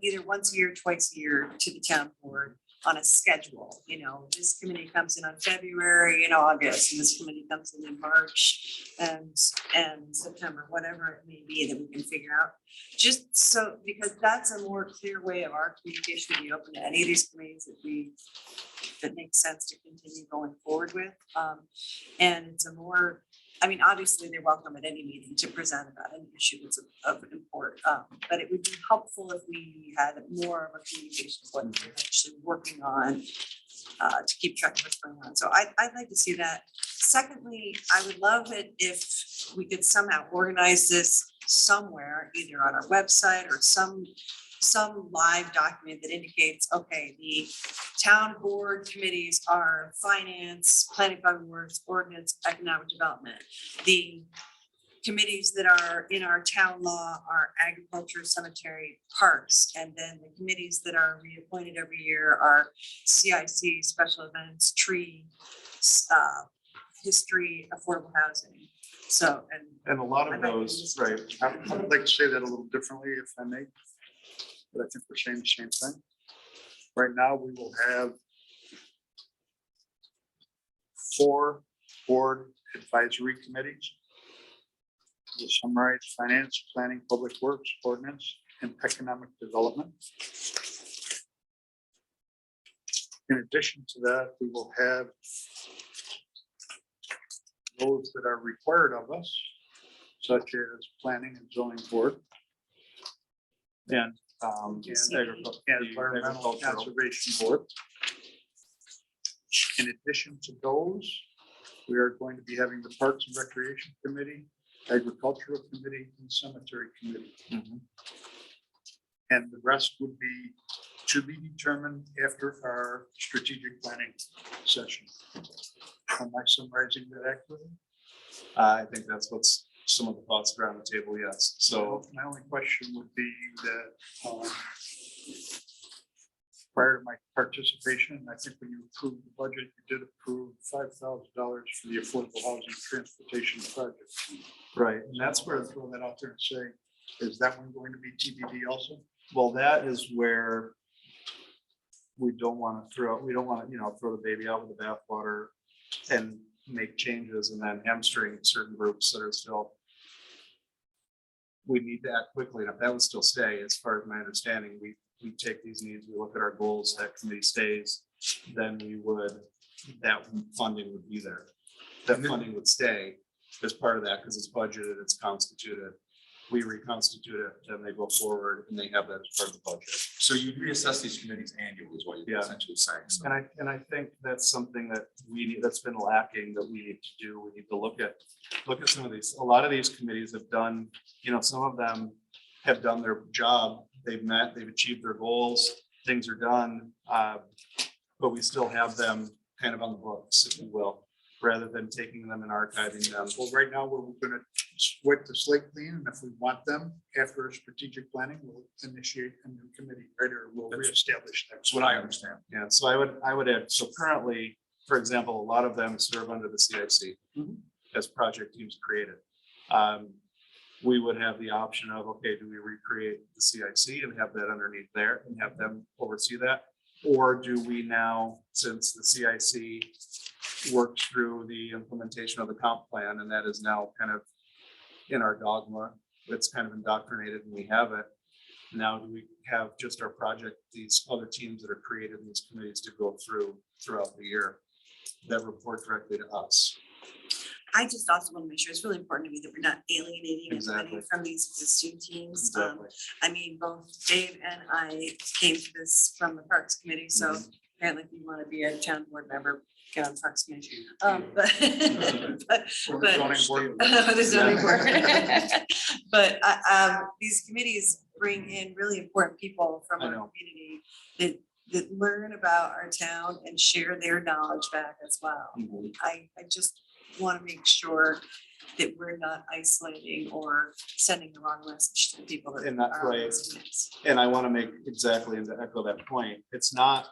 either once a year, twice a year to the town board on a schedule. You know, this committee comes in on February and August, and this committee comes in March and September, whatever it may be that we can figure out. Just so, because that's a more clear way of our communication to be open to any of these committees that makes sense to continue going forward with. And it's a more, I mean, obviously they're welcome at any meeting to present about any issue that's of import, but it would be helpful if we had more of a communication of what we're actually working on to keep track of what's going on. So I'd like to see that. Secondly, I would love it if we could somehow organize this somewhere, either on our website or some live document that indicates, okay, the town board committees are finance, planning, public works, ordinance, economic development. The committees that are in our town law are agriculture, cemetery, parks, and then the committees that are reappointed every year are CIC, special events, tree, history, affordable housing. So, And a lot of those, right, I would like to say that a little differently, if I may. But I think we're saying the same thing. Right now, we will have 4 board advisory committees. We'll summarize finance, planning, public works, ordinance, and economic development. In addition to that, we will have those that are required of us, such as planning and zoning board. and And environmental conservation board. In addition to those, we are going to be having the Parks and Recreation Committee, Agricultural Committee, and Cemetery Committee. And the rest would be to be determined after our strategic planning session. Am I summarizing that accurately? I think that's what's some of the thoughts around the table, yes. So So my only question would be that prior to my participation, I think when you approved the budget, you did approve $5,000 for the affordable housing transportation project. right, and That's where I throw that out there and say, is that one going to be TBD also? well, that is where we don't want to throw, we don't want to, you know, throw the baby out with the bathwater and make changes and then hamstring certain groups that are still. We need to act quickly. And if that would still stay, as far as my understanding, we take these needs, we look at our goals, that committee stays, then we would, that funding would be there. That funding would stay as part of that because it's budgeted, it's constituted. We reconstitute it, then they go forward and they have that as part of the budget. So you reassess these committees annually is what you're Yeah. essentially saying. So And I think that's something that we need, that's been lacking, that we need to do. We need to look at some of these. A lot of these committees have done, you know, some of them have done their job. They've met, they've achieved their goals, things are done. But we still have them kind of on the books, if you will, rather than taking them and archiving them. Well, right now, we're gonna wipe the slate clean, and if we want them, after our strategic planning, we'll initiate a new committee, right, or we'll reestablish that. that's what I understand. Yeah, so I would add, so currently, for example, a lot of them serve under the CIC as project teams created. We would have the option of, okay, do we recreate the CIC and have that underneath there and have them oversee that? Or do we now, since the CIC works through the implementation of the comp plan, and that is now kind of in our dogma, it's kind of indoctrinated and we have it. Now, do we have just our project, these other teams that are created in these committees to go through throughout the year that report directly to us? I just also want to make sure it's really important to me that we're not alienating Exactly. anybody from these existing teams. Exactly. I mean, both Dave and I came to this from the Parks Committee, so Mm-hmm. apparently if you want to be a town board member, get on Parks Committee. But Or the but- zoning board. the zoning board. But these committees bring in really important people from I our know. community that learn about our town and share their knowledge back as well. Mhm. I just want to make sure that we're not isolating or sending the wrong message to the people that And that's are on right. these committees. And I want to make exactly, and to echo that point, it's not,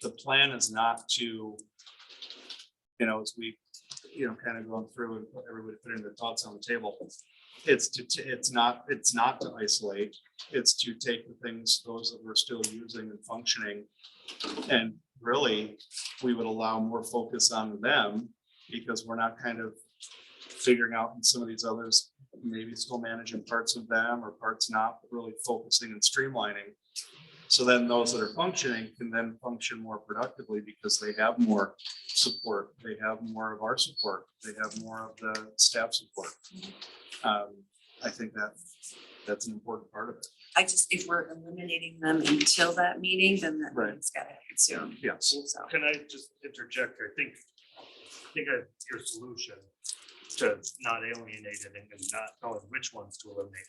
the plan is not to, you know, as we, you know, kind of going through and everybody putting their thoughts on the table. It's not to isolate, it's to take the things, those that we're still using and functioning. And really, we would allow more focus on them because we're not kind of figuring out in some of these others, maybe still managing parts of them or parts not, but really focusing and streamlining. So then those that are functioning can then function more productively because they have more support. They have more of our support. They have more of the staff support. I think that's an important part of it. I just, if we're eliminating them until that meeting, then that Right. means gotta consume. Yes. So, Can I just interject? I think your solution to not alienate it and not knowing which ones to eliminate.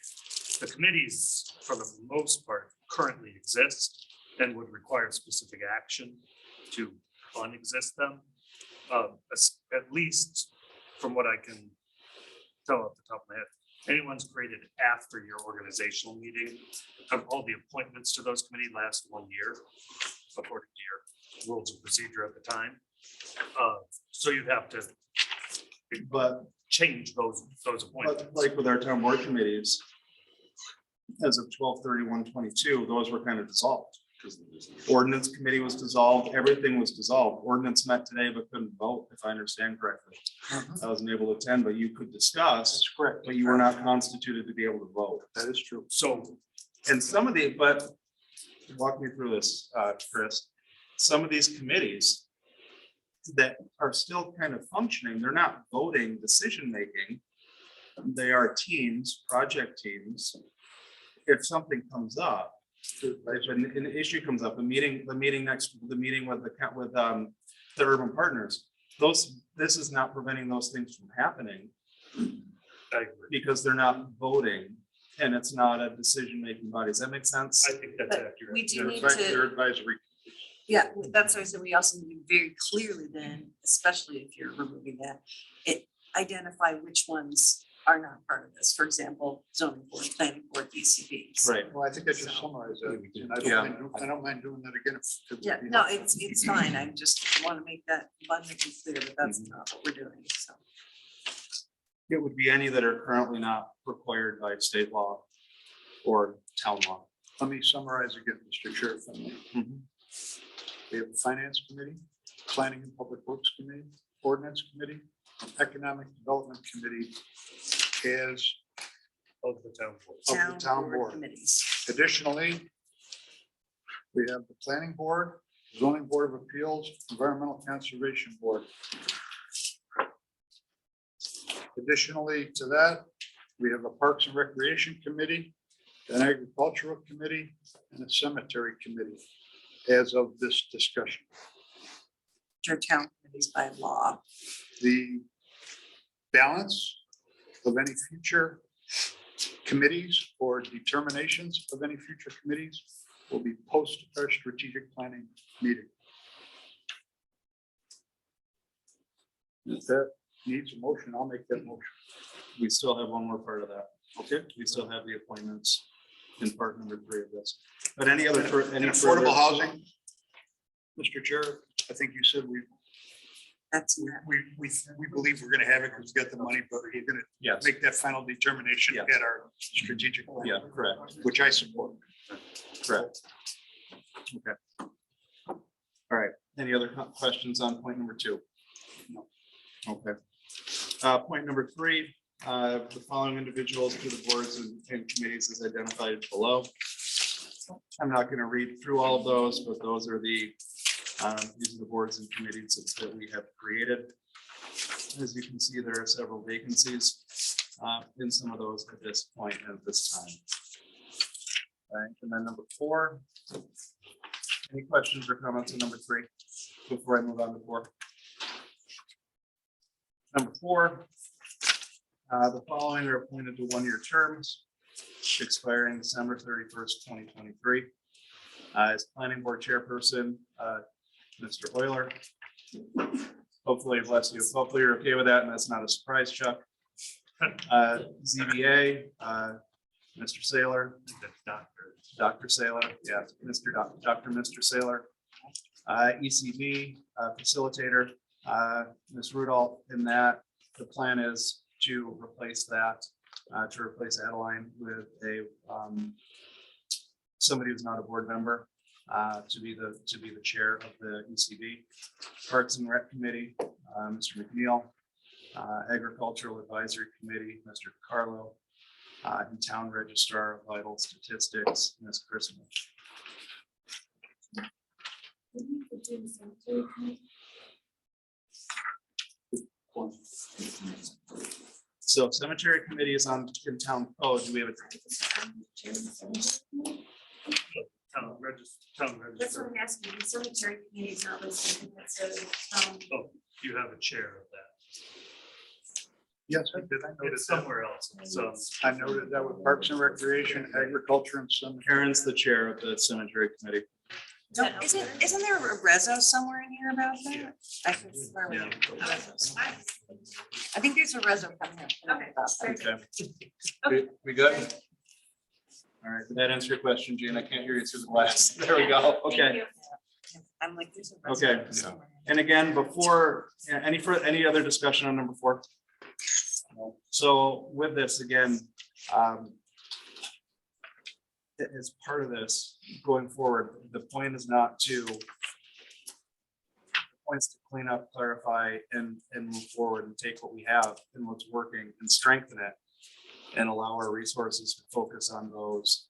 The committees, for the most part, currently exist and would require specific action to unexist them. At least from what I can tell off the top of my head, anyone's created after your organizational meeting, all the appointments to those committees last 1 year, according to your rules of procedure at the time. So you'd have to But change those But appointments. like with our town board committees, as of 12/31/22, those were kind of dissolved. Ordinance committee was dissolved, everything was dissolved. Ordinance met today but couldn't vote, if I understand correctly. I wasn't able to attend, but you could discuss, That's correct. but you were not constituted to be able to vote. That is true. So And some of the, but walk me through this, Chris. Some of these committees that are still kind of functioning, they're not voting, decision-making. They are teams, project teams. If something comes up, if an issue comes up, the meeting with the urban partners, this is not preventing those things from happening I agree. because they're not voting and it's not a decision-making body. Does that make sense? I think that's But accurate. we do They're need advi- they're to, advisory. yeah, that's why I said we also need to very clearly then, especially if you're removing that, identify which ones are not part of this. For example, zoning board, planning board, BCBs. Right. Well, I think I just summarized that. And I don't mind doing that again. if- if Yeah, it'd be no, helpful. it's fine. I just want to make that abundantly clear that that's not what we're doing, so. It would be any that are currently not required by state law or town law. Let me summarize again, Mr. Chair, if I may. Mhm. We have a finance committee, planning and public works committee, ordinance committee, economic development committee as Of the town board. of the town board. Committees. Additionally, we have the planning board, zoning board of appeals, environmental conservation board. Additionally to that, we have a parks and recreation committee, an agricultural committee, and a cemetery committee as of this discussion. Your town committees by law. The balance of any future committees or determinations of any future committees will be post our strategic planning meeting. If that needs a motion, I'll make that motion. We still have one more part of that. Okay. We still have the appointments in part number 3 of this. But any other, any And further? affordable housing, Mr. Chair, I think you said That's not. we believe we're gonna have it because we got the money, but we're gonna Yes, make that final determination Yes. at our strategic plan. yeah, correct, Which I support. correct. Okay. All right. Any other questions on point number 2? No. Okay. Point number 3, the following individuals to the boards and committees as identified below. I'm not going to read through all of those, but those are these are the boards and committees that we have created. As you can see, there are several vacancies in some of those at this point and at this time. All right, and then number 4. Any questions or comments on number 3 before I move on to 4? Number 4, the following are appointed to 1-year terms expiring December 31st, 2023. As planning board chairperson, Mr. Euler. Hopefully, bless you. Hopefully you're okay with that and that's not a surprise, Chuck. ZBA, Mr. Saylor, Dr. Saylor, yeah, Mr. Saylor. ECB facilitator, Ms. Rudolph. In that, the plan is to replace that, to replace Adeline with a somebody who's not a board member, to be the chair of the ECB. Parks and Rec Committee, Mr. McNeil. Agricultural Advisory Committee, Mr. Carlo. And Town Registrar of Vital Statistics, Ms. Christmas. So cemetery committee is on in town. Oh, do we have a? Town That's what register. I'm asking. The cemetery committee is not listed. That's a, Oh, you have a chair of that. Yes, I did. I noted It's that. somewhere else. So I noted that with Parks and Recreation, Agriculture and some. Karen's the chair of the cemetery committee. Isn't there a reso somewhere in here about that? I can swear we Yeah. have. I think there's a reso coming up. Okay. Okay. We good? All right, did that answer your question, Gene? I can't hear you through the glass. There we go. thank Okay. you. I'm like, there's a Okay. reso somewhere. And again, before, any other discussion on number 4? So with this, again, as part of this, going forward, the point is not to points to clean up, clarify, and move forward and take what we have and what's working and strengthen it and allow our resources to focus on those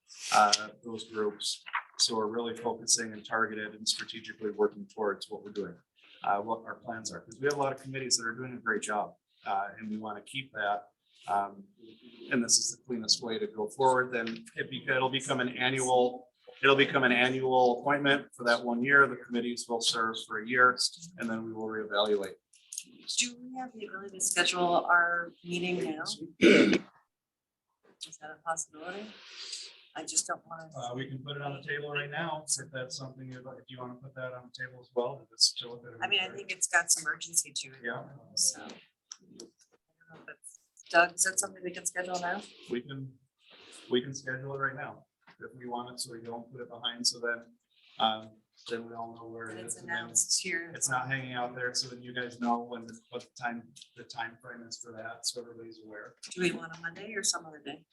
groups. So we're really focusing and targeted and strategically working towards what we're doing, what our plans are, because we have a lot of committees that are doing a great job, and we want to keep that. And this is the cleanest way to go forward. Then it'll become an annual appointment for that 1 year. The committees will serve for a year, and then we will reevaluate. Do we have the ability to schedule our meeting now? Is that a possibility? I just don't want to. We can put it on the table right now, if that's something you'd like, if you want to put that on the table as well, if it's still. I mean, I think it's got some urgency to it. Yeah. So. I don't know if it's- Doug, is that something we can schedule now? We can schedule it right now if we want it, so we don't put it behind, so then we all know where And it it's is. and then announced here. It's not hanging out there, so then you guys know when, what the time frame is for that, so everybody's aware. Do we want a Monday or some other day?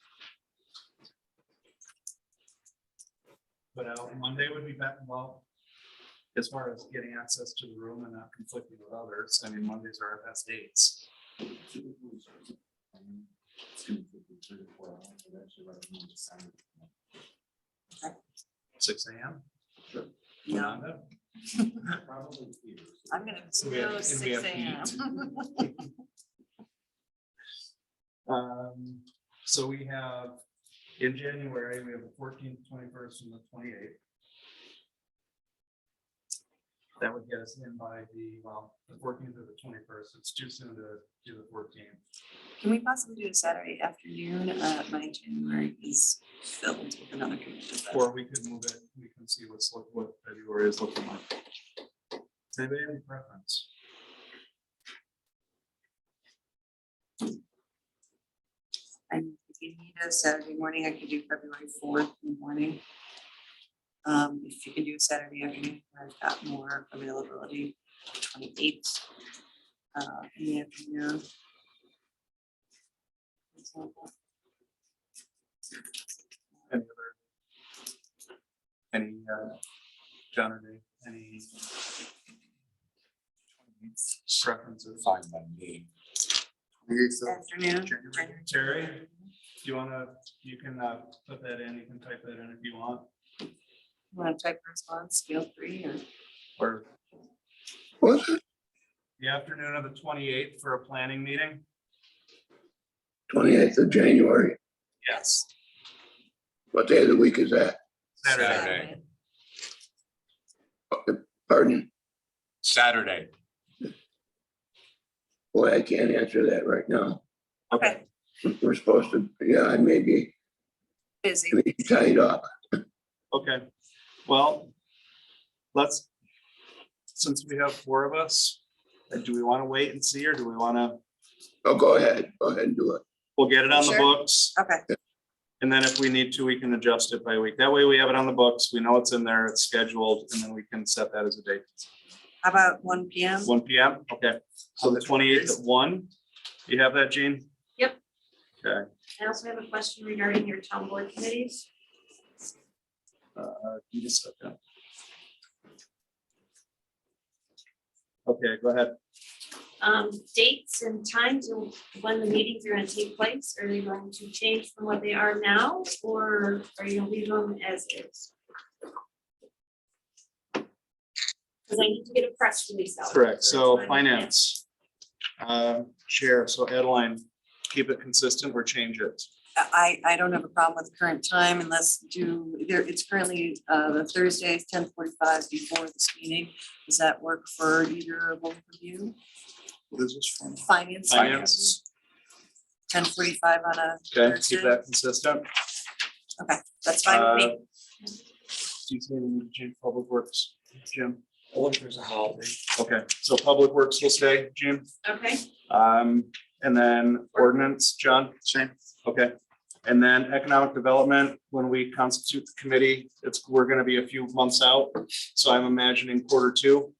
But Monday would be better, well, as far as getting access to the room and not conflicting with others, I mean, Mondays are our best dates. 6 a.m. No, Probably. I'm gonna So we have- go and we 6 have a.m. So we have, in January, we have the 14th, 21st, and the 28th. That would get us in by the 14th or the 21st. It's too soon to do the 14th. Can we possibly do a Saturday afternoon? My January is filled with another commitment. Or we could move it, we can see what February is looking like. Does anybody have any preference? And if you need a Saturday morning, I could do February 4th in the morning. If you can do a Saturday afternoon, I've got more availability, 28th in the afternoon. Any John or Dave, any preferences? Fine by me. Afternoon. Terry, do you wanna, you can put that in, you can type that in if you want, Want to type response, feel free, or or What's it? the afternoon of the 28th for a planning meeting? 28th of January. Yes. What day of the week is that? Saturday. Pardon? Saturday. Boy, I can't answer that right now. Okay, We're supposed to, yeah, I may be busy. tied up. Okay, well, since we have 4 of us, do we want to wait and see, or do we want to, Oh, go ahead and do it. we'll get it on the Sure. books, Okay, and then if we need to, we can adjust it by week. That way we have it on the books, we know it's in there, it's scheduled, and then we can set that as a date. how about 1 p.m.? 1 p.m., okay, so the 28th at 1, you have that, Gene? Yep. Okay, I also have a question regarding your town board committees. you just said that. Okay, go ahead. Dates and times of when the meetings are gonna take place, are they going to change from what they are now, or are you gonna leave them as is? Because I need to get a press release out. Correct, so That's my finance. Chair, so Adeline, keep it consistent or change it? I don't have a problem with the current time unless it's currently the Thursday, 10:45 before this meeting. Does that work for either of both of you? What is this for? Finance. Finance, 10:45 on a okay, keep Thursday. that consistent. That's fine with me. Do you see any need to change public works, Jim? I wonder if there's a holiday. Okay, so public works will stay, Jim. Okay, And then ordinance, John? Same. Okay, and then economic development, when we constitute the committee, we're gonna be a few months out. So I'm imagining Q2,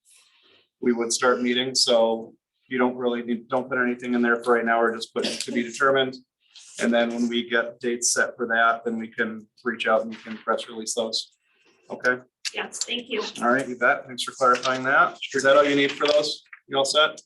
we would start meeting, so you don't really need, don't put anything in there for right now, or just put to be determined. And then when we get dates set for that, then we can reach out and we can press release those. Okay, yes, thank you. all right, you bet. Thanks for clarifying that. Is that all you need for those? You all set?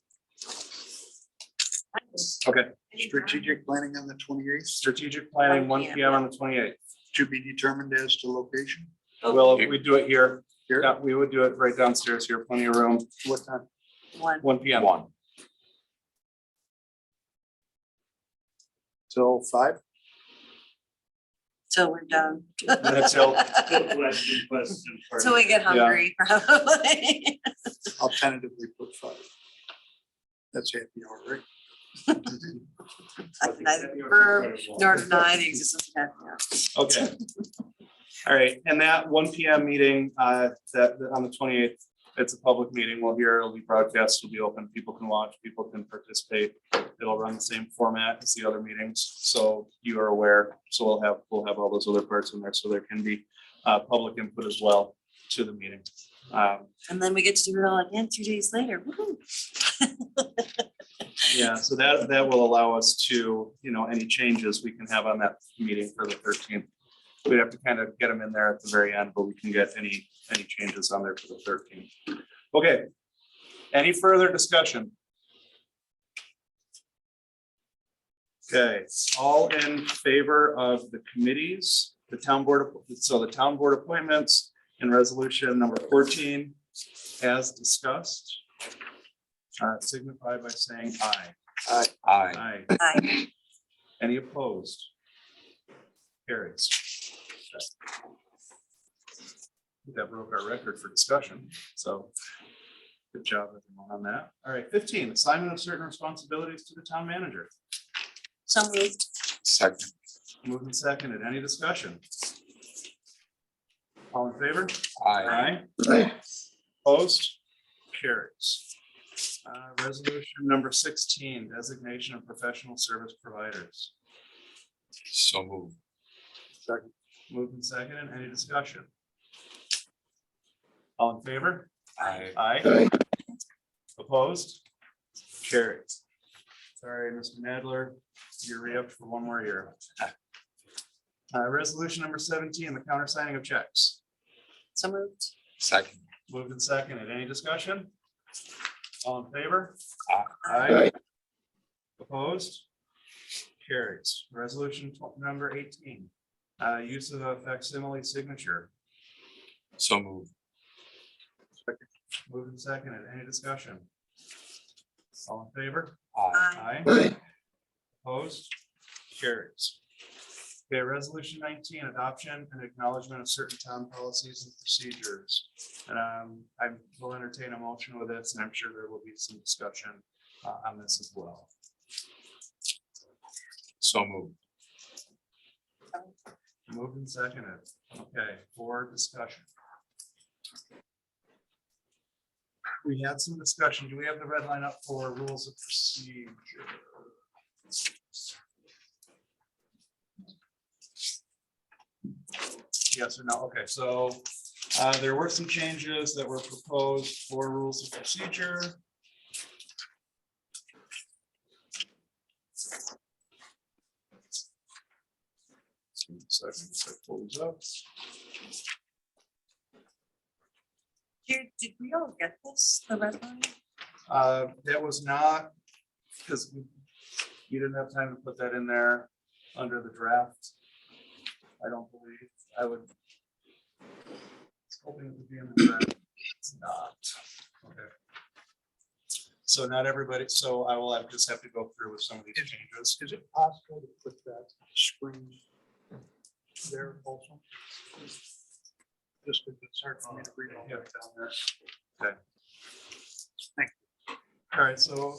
Okay, Strategic planning on the 28th strategic planning, 1 p.m. on the 28th. to be determined as to location. Well, we do it here. Here? Yeah, we would do it right downstairs here, plenty of room, What time? 1 p.m. Till 5? Till we're done. Until- Question. Till we get hungry, probably. I'll tentatively put 5. That's happy hour, right? I can neither confirm nor deny the existence of that. Okay. All right, and that 1 PM meeting, that on the 28th, it's a public meeting. We'll hear, it'll be broadcast, it'll be open, people can watch, people can participate. It'll run the same format as the other meetings, so you are aware. So we'll have all those other parts in there, so there can be public input as well to the meeting. And then we get to do it all again 2 days later. Woo-hoo. Yeah, so that will allow us to, any changes we can have on that meeting for the 13th. We'd have to kind of get them in there at the very end, but we can get any changes on there for the 13th. Okay. Any further discussion? Okay, all in favor of the committees, the town board appointments and resolution number 14 as discussed. Signify by saying aye. Aye. Aye. Aye. Any opposed? Carries. That broke our record for discussion, so good job everyone on that. All right, 15, assignment of certain responsibilities to the town manager. So moved. Second. Moving seconded. Any discussion? All in favor? Aye. Aye. Opposed? Carries. Resolution number 16, designation of professional service providers. So moved. Second. Moving seconded. Any discussion? All in favor? Aye. Aye. Opposed? Carries. Sorry, Mr. Nadler, you're re-upped for one more year. Resolution number 17, the countersigning of checks. So moved. Second. Moved and seconded. Any discussion? All in favor? Aye. Opposed? Carries. Resolution number 18, use of a facsimile signature. So moved. Moved and seconded. Any discussion? All in favor? Aye. Aye. Aye. Opposed? Carries. Okay, resolution 19, adoption and acknowledgement of certain town policies and procedures. And I will entertain a motion with this, and I'm sure there will be some discussion on this as well. So moved. Moved and seconded. Okay, for discussion. We had some discussion. Do we have the red line up for rules of procedure? Yes or no? Okay, so there were some changes that were proposed for rules of procedure. Did we all get this, the red line? That was not, because you didn't have time to put that in there under the draft. I don't believe I would. It's hoping it would be in the draft. It's not. Okay. So not everybody, so I will just have to go through with some of these changes. Is it possible to put that screen there also? Just because it's hard for me to read all the way down there. Okay. All right, so,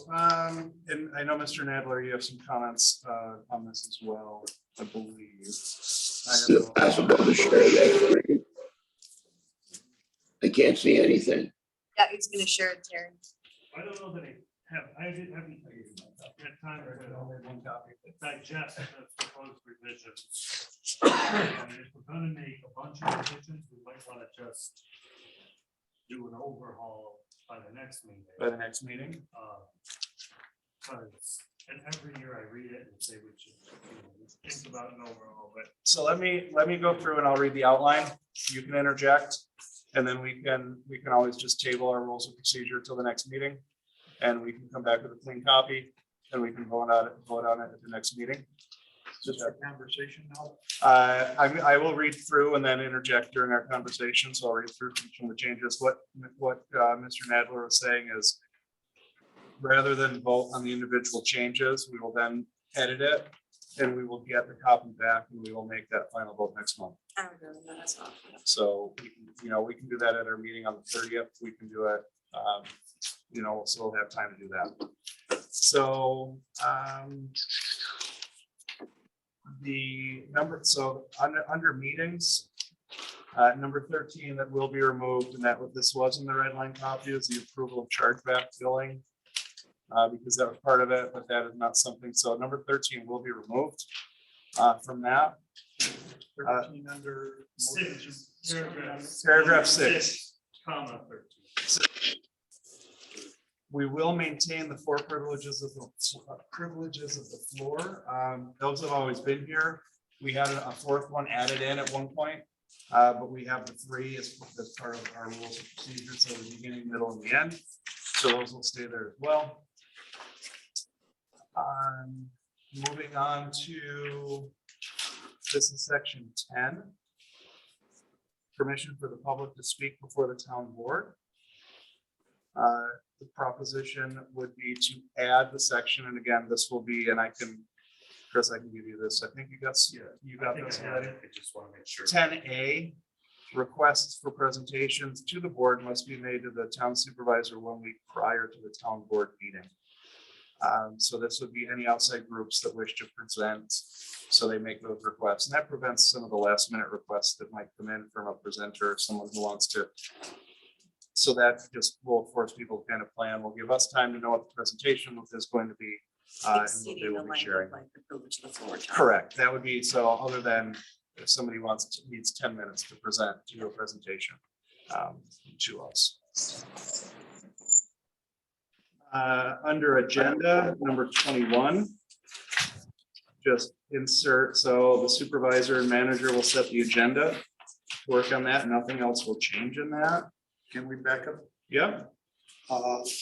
and I know Mr. Nadler, you have some comments on this as well, I believe. Is it possible to share that screen? I can't see anything. Yeah, he's gonna share it, Terry. I don't know that I haven't had time to only one copy, digest the proposed revisions. And if we're gonna make a bunch of revisions, we might want to just do an overhaul by the next meeting. By the next meeting? Because, and every year I read it and say we should think about an overhaul, but So let me go through and I'll read the outline. You can interject. And then we can always just table our rules of procedure till the next meeting. And we can come back with a clean copy and we can vote on it at the next meeting. Just our conversation now. I will read through and then interject during our conversation. So I'll read through some of the changes. What Mr. Nadler was saying is rather than vote on the individual changes, we will then edit it and we will get the copy back and we will make that final vote next month. I don't know, that's all. So, we can do that at our meeting on the 30th. We can do it, so we'll have time to do that. So, the number, so under meetings, number 13 that will be removed, and that this was in the red line copy, is the approval of chargeback billing. Because that was part of it, but that is not something, so number 13 will be removed from that. 13 under. Paragraph 6. Comma 13. We will maintain the 4 privileges of the floor. Those have always been here. We had a 4th one added in at one point, but we have the 3 as part of our rules of procedure. So the beginning, middle, and the end. So those will stay there as well. Moving on to, this is section 10. Permission for the public to speak before the town board. The proposition would be to add the section, and again, this will be, and I can, Chris, I can give you this. I think you got this already. I just want to make sure. 10A, requests for presentations to the board must be made to the town supervisor 1 week prior to the town board meeting. So this would be any outside groups that wish to present, so they make those requests, and that prevents some of the last minute requests that might come in from a presenter or someone who wants to. So that just will force people to kind of plan, will give us time to know what the presentation is going to be. And Exceeding they the will be length sharing. of like the privilege of the floor. time. Correct, that would be, so other than if somebody needs 10 minutes to present, to do a presentation to us. Under agenda, number 21. Just insert, so the supervisor and manager will set the agenda, work on that, nothing else will change in that. Can we back up? Yep,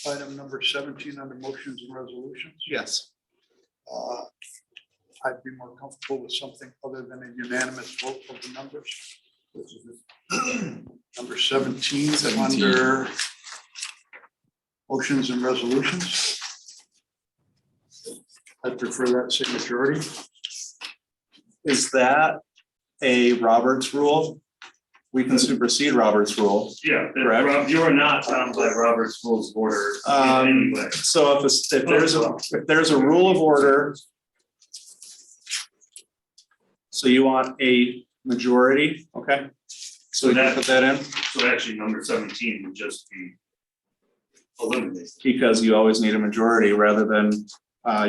Item number 17 under motions and resolutions. yes, I'd be more comfortable with something other than a unanimous vote of the members. Which is number 17 under motions and resolutions. I prefer that signature. is that a Roberts rule? We can supersede Roberts rule. Yeah, Correct. Rob, you are not bound by Robert's Rules of Order in any way. So if there's a rule of order. So you want a majority, okay? So we can put that in, So actually, number 17 would just be eliminated. because you always need a majority rather than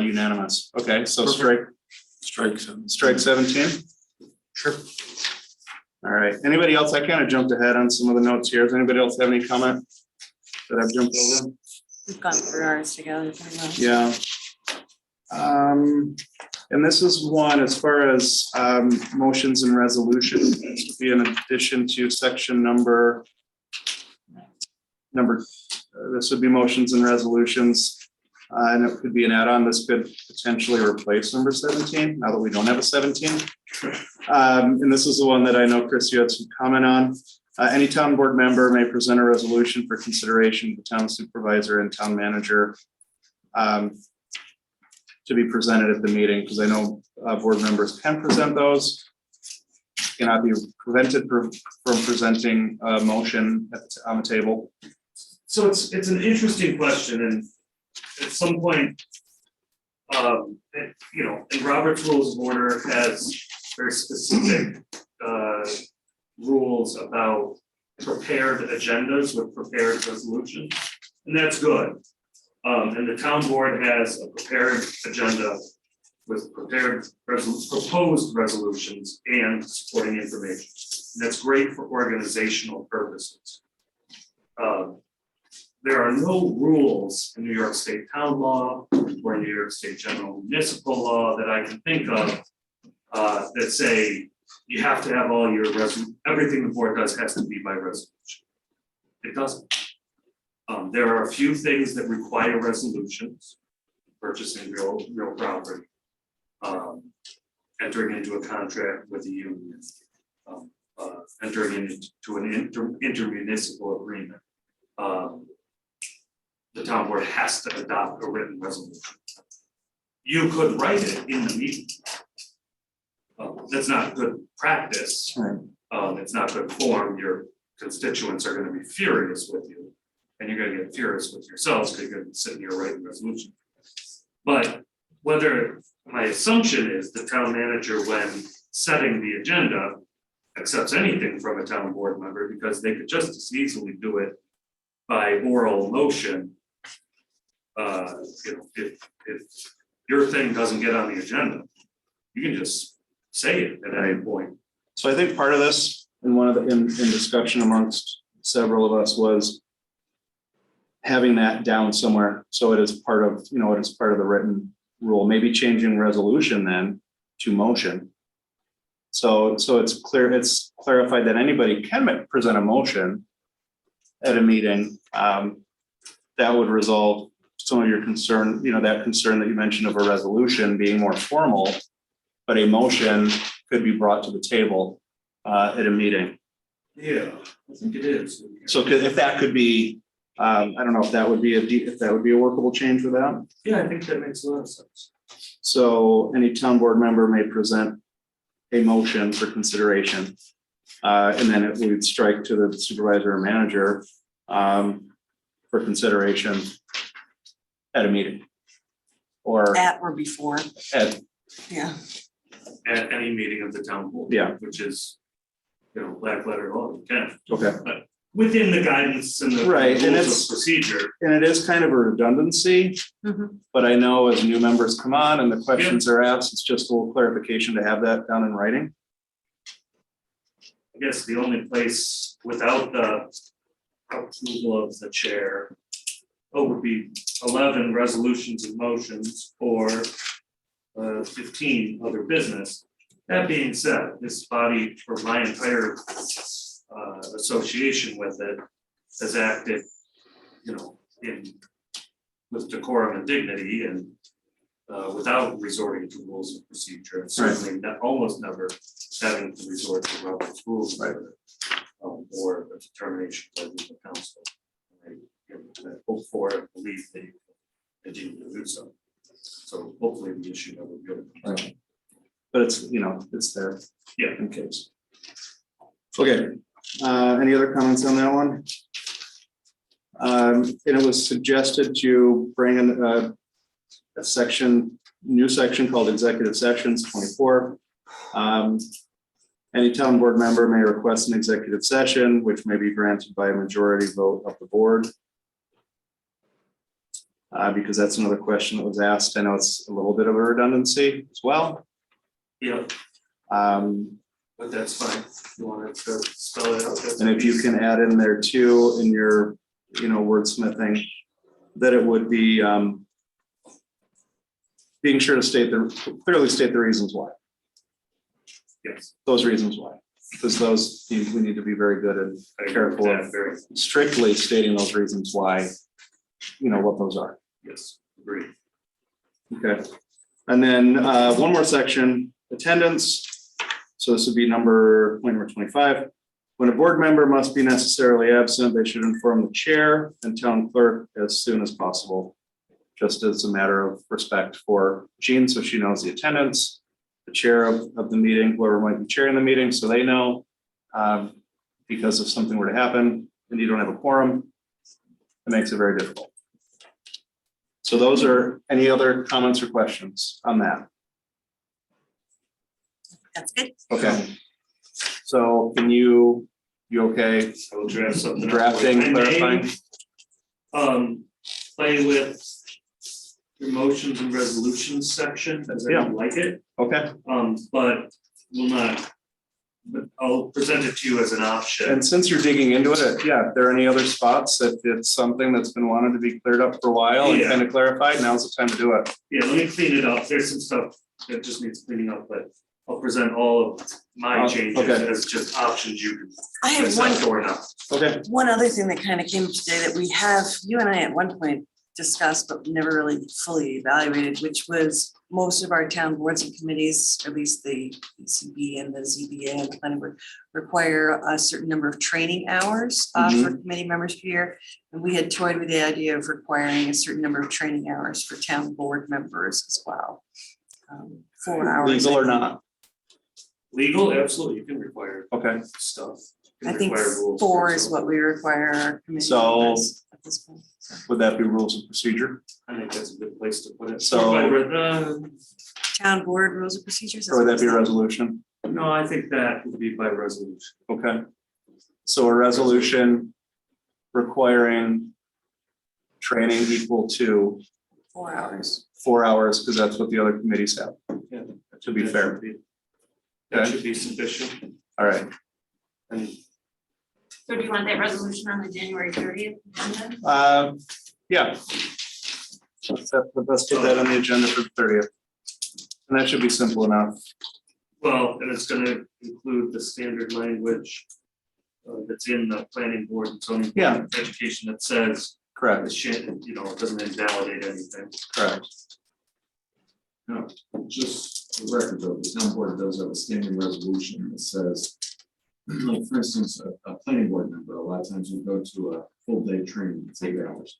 unanimous. Okay, so strike 17. Sure. All right, anybody else? I kind of jumped ahead on some of the notes here. Does anybody else have any comment that I've jumped over? We've gone through ours together. pretty much. Yeah. And this is one as far as motions and resolutions, this would be in addition to section number. This would be motions and resolutions. And it could be an add-on. This could potentially replace number 17, now that we don't have a 17. And this is the one that I know, Chris, you had some comment on. Any town board member may present a resolution for consideration to the town supervisor and town manager to be presented at the meeting, because I know board members can present those. Cannot be prevented from presenting a motion on the table. So it's an interesting question, and at some point, and Robert's Rules of Order has very specific rules about prepared agendas with prepared resolutions, and that's good. And the town board has a prepared agenda with prepared proposed resolutions and supporting information. And that's great for organizational purposes. There are no rules in New York State town law or New York State general municipal law that I can think of that say you have to have all your everything the board does has to be by resolution. It doesn't. There are a few things that require resolutions: purchasing real property, entering into a contract with the union, entering into an intermunicipal agreement. The town board has to adopt a written resolution. You could write it in the meeting. That's not good practice. It's not good form. Your constituents are going to be furious with you, and you're going to get furious with yourselves because you're going to be sitting here writing resolution. But whether, my assumption is the town manager, when setting the agenda, accepts anything from a town board member, because they could just as easily do it by oral motion. If your thing doesn't get on the agenda, you can just say it at any point. So I think part of this, in discussion amongst several of us, was having that down somewhere, so it is part of, it is part of the written rule, maybe changing resolution then to motion. So it's clear, it's clarified that anybody can present a motion at a meeting. That would resolve some of your concern, that concern that you mentioned of a resolution being more formal, but a motion could be brought to the table at a meeting. Yeah, I think it is. So if that could be, I don't know if that would be a workable change for that. Yeah, I think that makes a lot of sense. So any town board member may present a motion for consideration. And then it would strike to the supervisor or manager for consideration at a meeting. Or At or before, at, yeah. At any meeting of the town board. Yeah. Which is, black letter law, you can, okay. within the guidance and the Right, and rules it's- of procedure. And it is kind of a redundancy, Mhm. but I know as new members come on and the questions are asked, it's just a little clarification to have that down in writing. I guess the only place without the approval of the chair would be 11 resolutions and motions, or 15 other business. That being said, this body, for my entire association with it, has acted, with decorum and dignity, and without resorting to rules of procedure, and certainly almost never having to resort to Robert's rules. Right. Or a determination by the council. I hope for and believe they continue to do so. So hopefully the issue never really. But it's, it's there. Yeah. In case. Okay, any other comments on that one? And it was suggested to bring in a new section called executive sessions 24. Any town board member may request an executive session, which may be granted by a majority vote of the board. Because that's another question that was asked. I know it's a little bit of a redundancy as well. Yeah, but that's fine. You wanted to spell it out. And if you can add in there too, in your, wordsmithing, that it would be being sure to clearly state the reasons why. Yes. Those reasons why, because we need to be very good and I agree with careful that, of very, strictly stating those reasons why, what those are. yes, agreed. Okay. And then one more section, attendance. So this would be point number 25. When a board member must be necessarily absent, they should inform the chair and town clerk as soon as possible, just as a matter of respect for Jean, so she knows the attendance, the chair of the meeting, whoever might be chairing the meeting, so they know, because if something were to happen and you don't have a quorum, it makes it very difficult. So those are, any other comments or questions on that? That's good. Okay. So can you okay I will draft something. up. drafting, I may, clarifying? Play with your motions and resolutions section, as I Yeah. like it, Okay, but will not. But I'll present it to you as an option. and since you're digging into it, if there are any other spots that it's something that's been wanted to be cleared up for a while and Yeah. kind of clarified, now's the time to do it. Yeah, let me clean it up. There's some stuff that just needs cleaning up, but I'll present all of my changes okay. as just options you can I have one, accept or not. Okay, one other thing that kind of came up today that we have, you and I at one point discussed, but never really fully evaluated, which was most of our town boards and committees, at least the ECB and the ZBA and the planning board, require a certain number of training hours for committee members per year. And we had toyed with the idea of requiring a certain number of training hours for town board members as well. 4 hours. legal or not? Legal, absolutely, you can require Okay, stuff. I think require rules. 4 is what we require our committee So- members at this point. So, Would that be rules of procedure? I think that's a good place to put it. So- Town board rules of procedures. Or would that be a resolution? No, I think that would be by resolution. Okay. So a resolution requiring training equal to 4 hours. 4 hours, because that's what the other committees have. Yeah. To be fair. That Okay. should be sufficient. All right. And So do you want that resolution on the January 30th agenda? Yeah. Let's put that on the agenda for the 30th. And that should be simple enough. well, and it's gonna include the standard language that's in the planning board and zoning. board Yeah. of Education that says, Correct, it doesn't invalidate anything. correct. No, just for the record though, the town board does have a standing resolution that says, like, for instance, a planning board member, a lot of times we go to a full day training, it's 8 hours.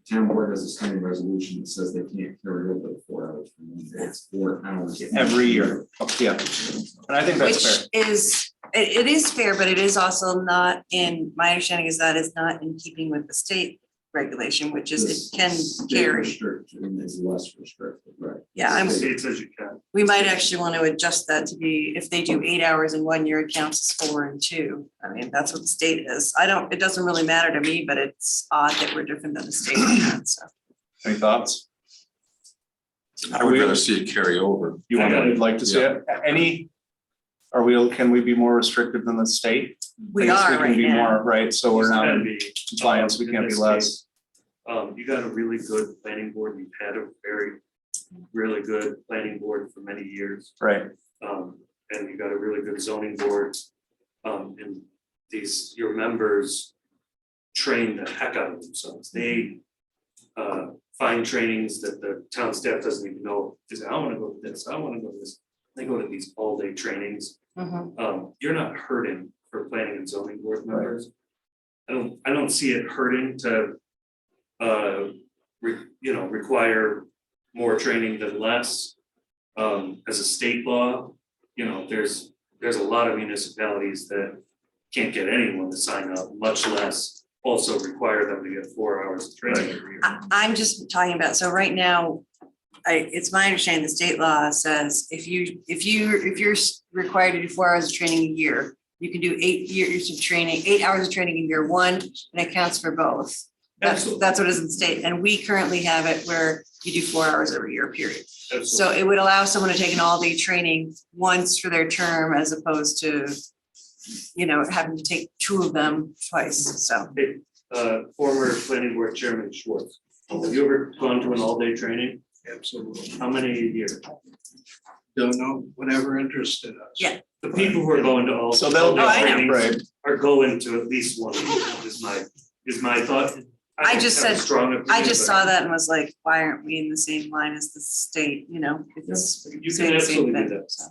The town board has a standing resolution that says they can't carry over the 4 hours from one day, it's 4 hours. Every year. Yeah. And I think that's fair. Which is, it is fair, but it is also not in, my understanding is that is not in keeping with the state regulation, which is it can State carry. restriction is less restrictive, right? Yeah, I'm, The state says you can. we might actually want to adjust that to be, if they do 8 hours in 1 year, it counts as 4 and 2. I mean, that's what the state is. It doesn't really matter to me, but it's odd that we're different than the state on that, so. Any thoughts? I would rather see it carry over. You'd like to see it? Can we be more restrictive than the state? We I guess are can right be now. more, right? So we're It's not gotta in be, compliance, we in can't be this less. You got a really good planning board. You've had a really good planning board for many years. Right, And you got a really good zoning board. And your members train the heck out of themselves. They find trainings that the town staff doesn't even know. They say, I wanna go to this, I wanna go to this. They go to these all-day trainings. You're not hurting for planning and zoning board members. I don't see it hurting to require more training than less. As a state law, there's a lot of municipalities that can't get anyone to sign up, much less also require them to get 4 hours of training every year. I'm just talking about, so right now, it's my understanding the state law says if you're required to do 4 hours of training a year, you can do 8 years of training, 8 hours of training in year 1, and it counts for both. That's what it is in the state, and we currently have it where you do 4 hours every year, period. So it would allow someone to take an all-day training once for their term as opposed to, having to take 2 of them twice, so. Former planning board chairman Schwartz, have you ever gone to an all-day training? Absolutely. How many a year? Don't know, whatever interested us. Yeah. The people who are going to all. so they'll be, Oh, I know. right, trainings are going to at least one, is my thought. I don't just have a said- strong I opinion, just but saw that and was like, why aren't we in the same line as the state, it's You saying can the same absolutely do thing, that. so.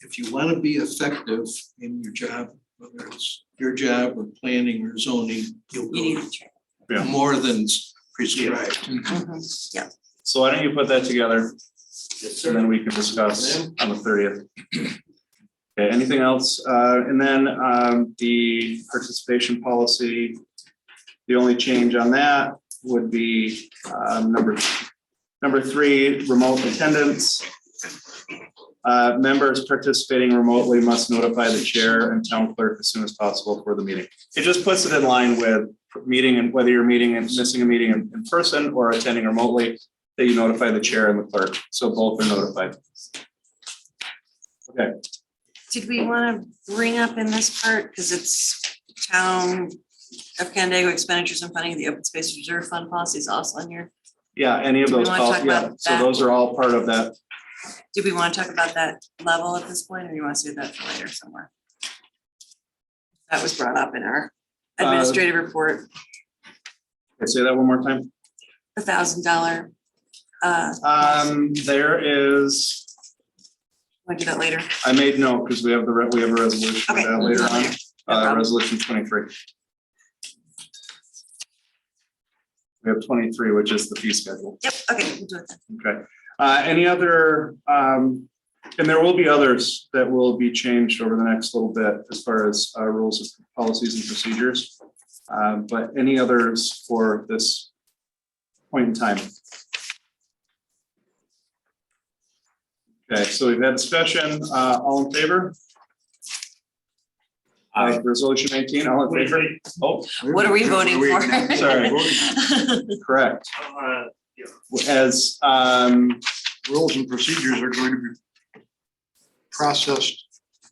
If you want to be effective in your job, whether it's your job or planning or zoning, you'll You need go to train. Yeah. more than prescribed. Yeah, so why don't you put that together, Yes, and then we can discuss on the 30th. Okay, anything else? And then the participation policy, the only change on that would be number 3, remote attendance. Members participating remotely must notify the chair and town clerk as soon as possible for the meeting. It just puts it in line with meeting, and whether you're meeting and missing a meeting in person or attending remotely, that you notify the chair and the clerk, so both are notified. Okay, did we want to bring up in this part, because it's town of Canandaigua expenditures and funding, the open space reserve fund policy is also on here. yeah, any of Do we those, wanna talk yeah, about so that? those are all part of that. Do we want to talk about that level at this point, or you want to save that for later somewhere? That was brought up in our administrative report, Okay, say that one more time. $1,000. There is, Want to do that later? I made note because we have a resolution for Okay, that we'll do later that on. later. No problem. Resolution 23. We have 23, which is the fee schedule. Yep, okay, we'll do it then. Okay. Any other And there will be others that will be changed over the next little bit as far as rules of policies and procedures. But any others for this point in time? Okay, so we've had discussion, all in favor? Resolution 18, all in favor? Oh, What are we voting for? sorry, correct. As, Rules and procedures are going to be processed,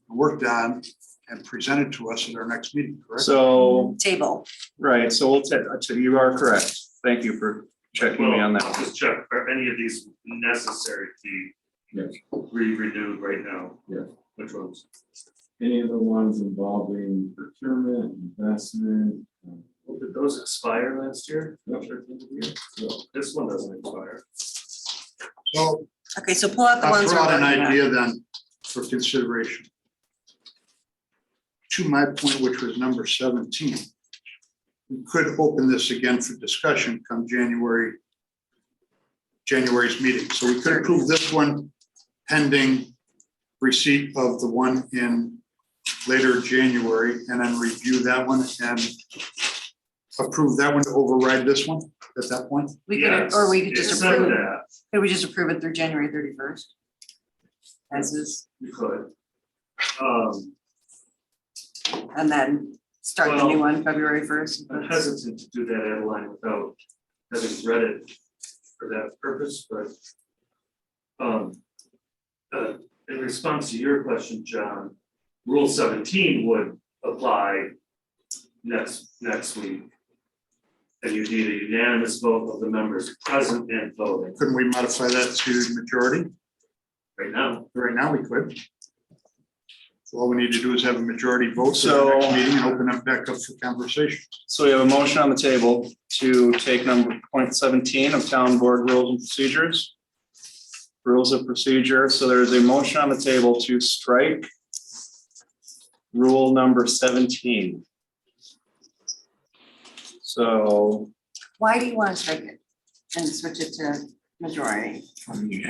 worked on, and presented to us at our next meeting, correct? so, Table. right, so we'll take, you are correct. Thank you for checking me on that. Just check, are any of these necessary to be Yes. renewed right now? Yes. Which ones? Any of the ones involving procurement, investment. Well, did those expire last year? No. This one doesn't expire. So Okay, so pull out the I ones. we're brought an voting on. idea then for consideration. To my point, which was number 17. We could open this again for discussion come January's meeting. So we could approve this one pending receipt of the one in later January and then review that one and approve that one to override this one at that point. We could, or we could It just said approve, that, could we just approve it through January 31st? As is, you could. and then start the new one February 1st. I'm hesitant to do that, Adeline, without having read it for that purpose, but in response to your question, John, Rule 17 would apply next week. And you need a unanimous vote of the members present and voting Couldn't we modify that to majority? right now. Right now, we could. So all we need to do is have a majority vote for the So- next meeting and open up back up for conversation. So we have a motion on the table to take number point 17 of town board rules and procedures. Rules of procedure. So there is a motion on the table to strike rule number 17. So, Why do you want to strike it and switch it to majority?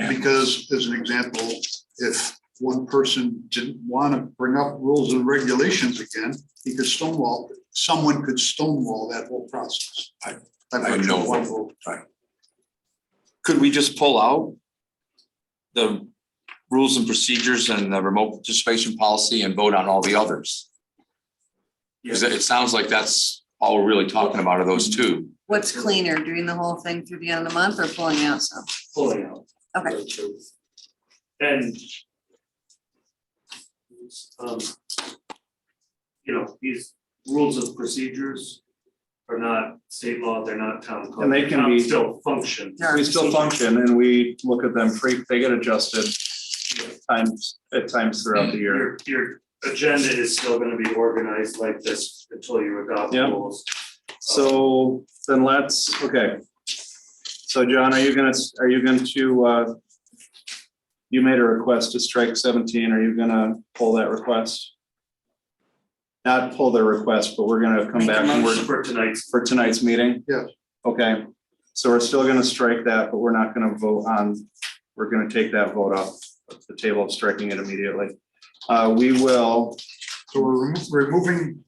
Because as an example, if one person didn't want to bring up rules and regulations again, he could someone could stonewall that whole process. I know. One vote. Could we just pull out the rules and procedures and the remote participation policy and vote on all the others? Because it sounds like that's all we're really talking about are those two. What's cleaner, doing the whole thing through the end of the month or pulling out some? Pulling out. Okay. And these rules of procedures are not state law, they're not town code. And they can be- Still function. There are we still procedures. function and we look at them they get adjusted at times throughout the year. Your agenda is still gonna be organized like this until you adopt Yeah. rules. So then okay. So John, are you going to, you made a request to strike 17. Are you gonna pull that request? Not pull the request, but we're gonna come back and work For tonight's meeting? Yes. Okay, so we're still gonna strike that, but we're not gonna vote we're gonna take that vote off the table of striking it immediately. We will, So we're removing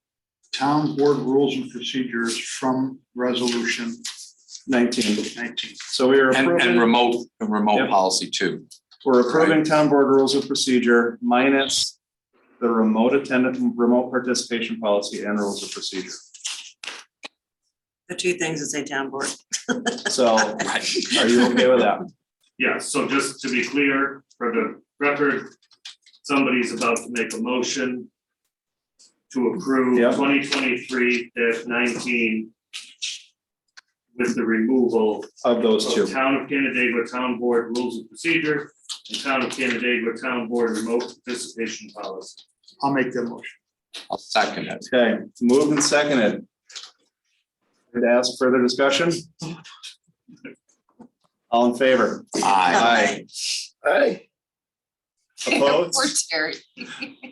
town board rules and procedures from resolution 19. 19. So we are And approving, remote Yep. policy too. we're approving town board rules of procedure minus the remote participation policy and rules of procedure. The two things that say town board. So are you okay with that? Yeah, so just to be clear, for the record, somebody's about to make a motion to approve Yeah. 2023-19 with the removal Of those of two. Town of Canandaigua Town Board Rules of Procedure and Town of Canandaigua Town Board Remote Participation Policy. I'll make that motion. I'll second it. Okay, moved and seconded. Could ask further discussion? All in favor? Aye. Hey, Poor Opposed? Terry.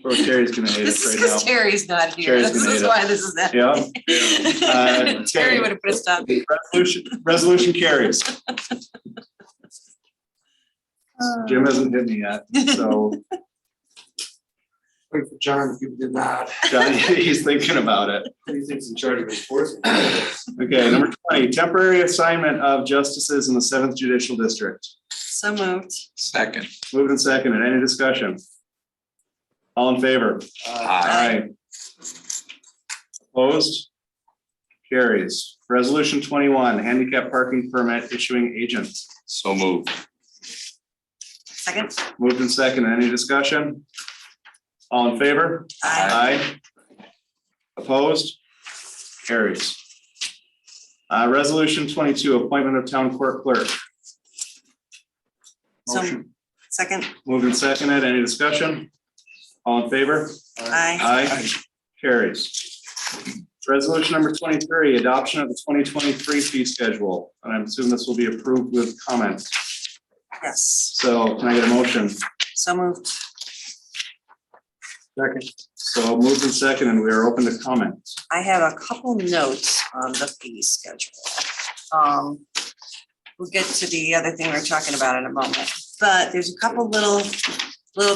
Poor Terry's gonna hate This us is right because now. Terry's not here. Terry's This gonna is hate why this is that. Yeah. Terry Okay. would have put a stop. Resolution carries. Jim hasn't hit me yet, so Wait for John to give the nod. John, he's thinking about it. He thinks in charge of his force. Okay, number 20, temporary assignment of justices in the 7th Judicial District. So moved. Second. Moved and seconded. Any discussion? All in favor? Aye. Opposed? Carries. Resolution 21, handicap parking permit issuing agent. So moved. Second. Moved and seconded. Any discussion? All in favor? Aye. Opposed? Carries. Resolution 22, appointment of town court clerk. So, Motion. second. Moved and seconded. Any discussion? All in favor? Aye. Aye. Carries. Resolution number 23, adoption of the 2023 fee schedule. And I'm assuming this will be approved with comments. Yes. So can I get a motion? So moved. Second. So moved and second, and we are open to comment. I have a couple notes on the fee schedule. We'll get to the other thing we're talking about in a moment, but there's a couple little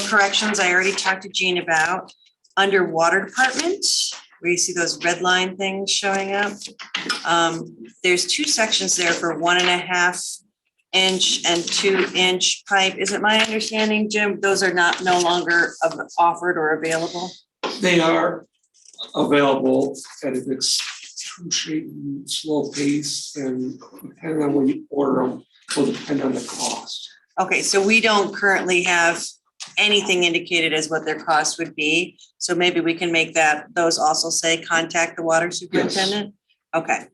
corrections I already talked to Jean about. Under water department, where you see those red line things showing up. There's 2 sections there for 1.5 inch and 2-inch pipe. Is it my understanding, Jim, those are no longer offered or available? They are available at an excruciating slow pace and depending on when you order them, will depend on the cost. Okay, so we don't currently have anything indicated as what their cost would be. So maybe we can make those also say contact the water superintendent? Okay,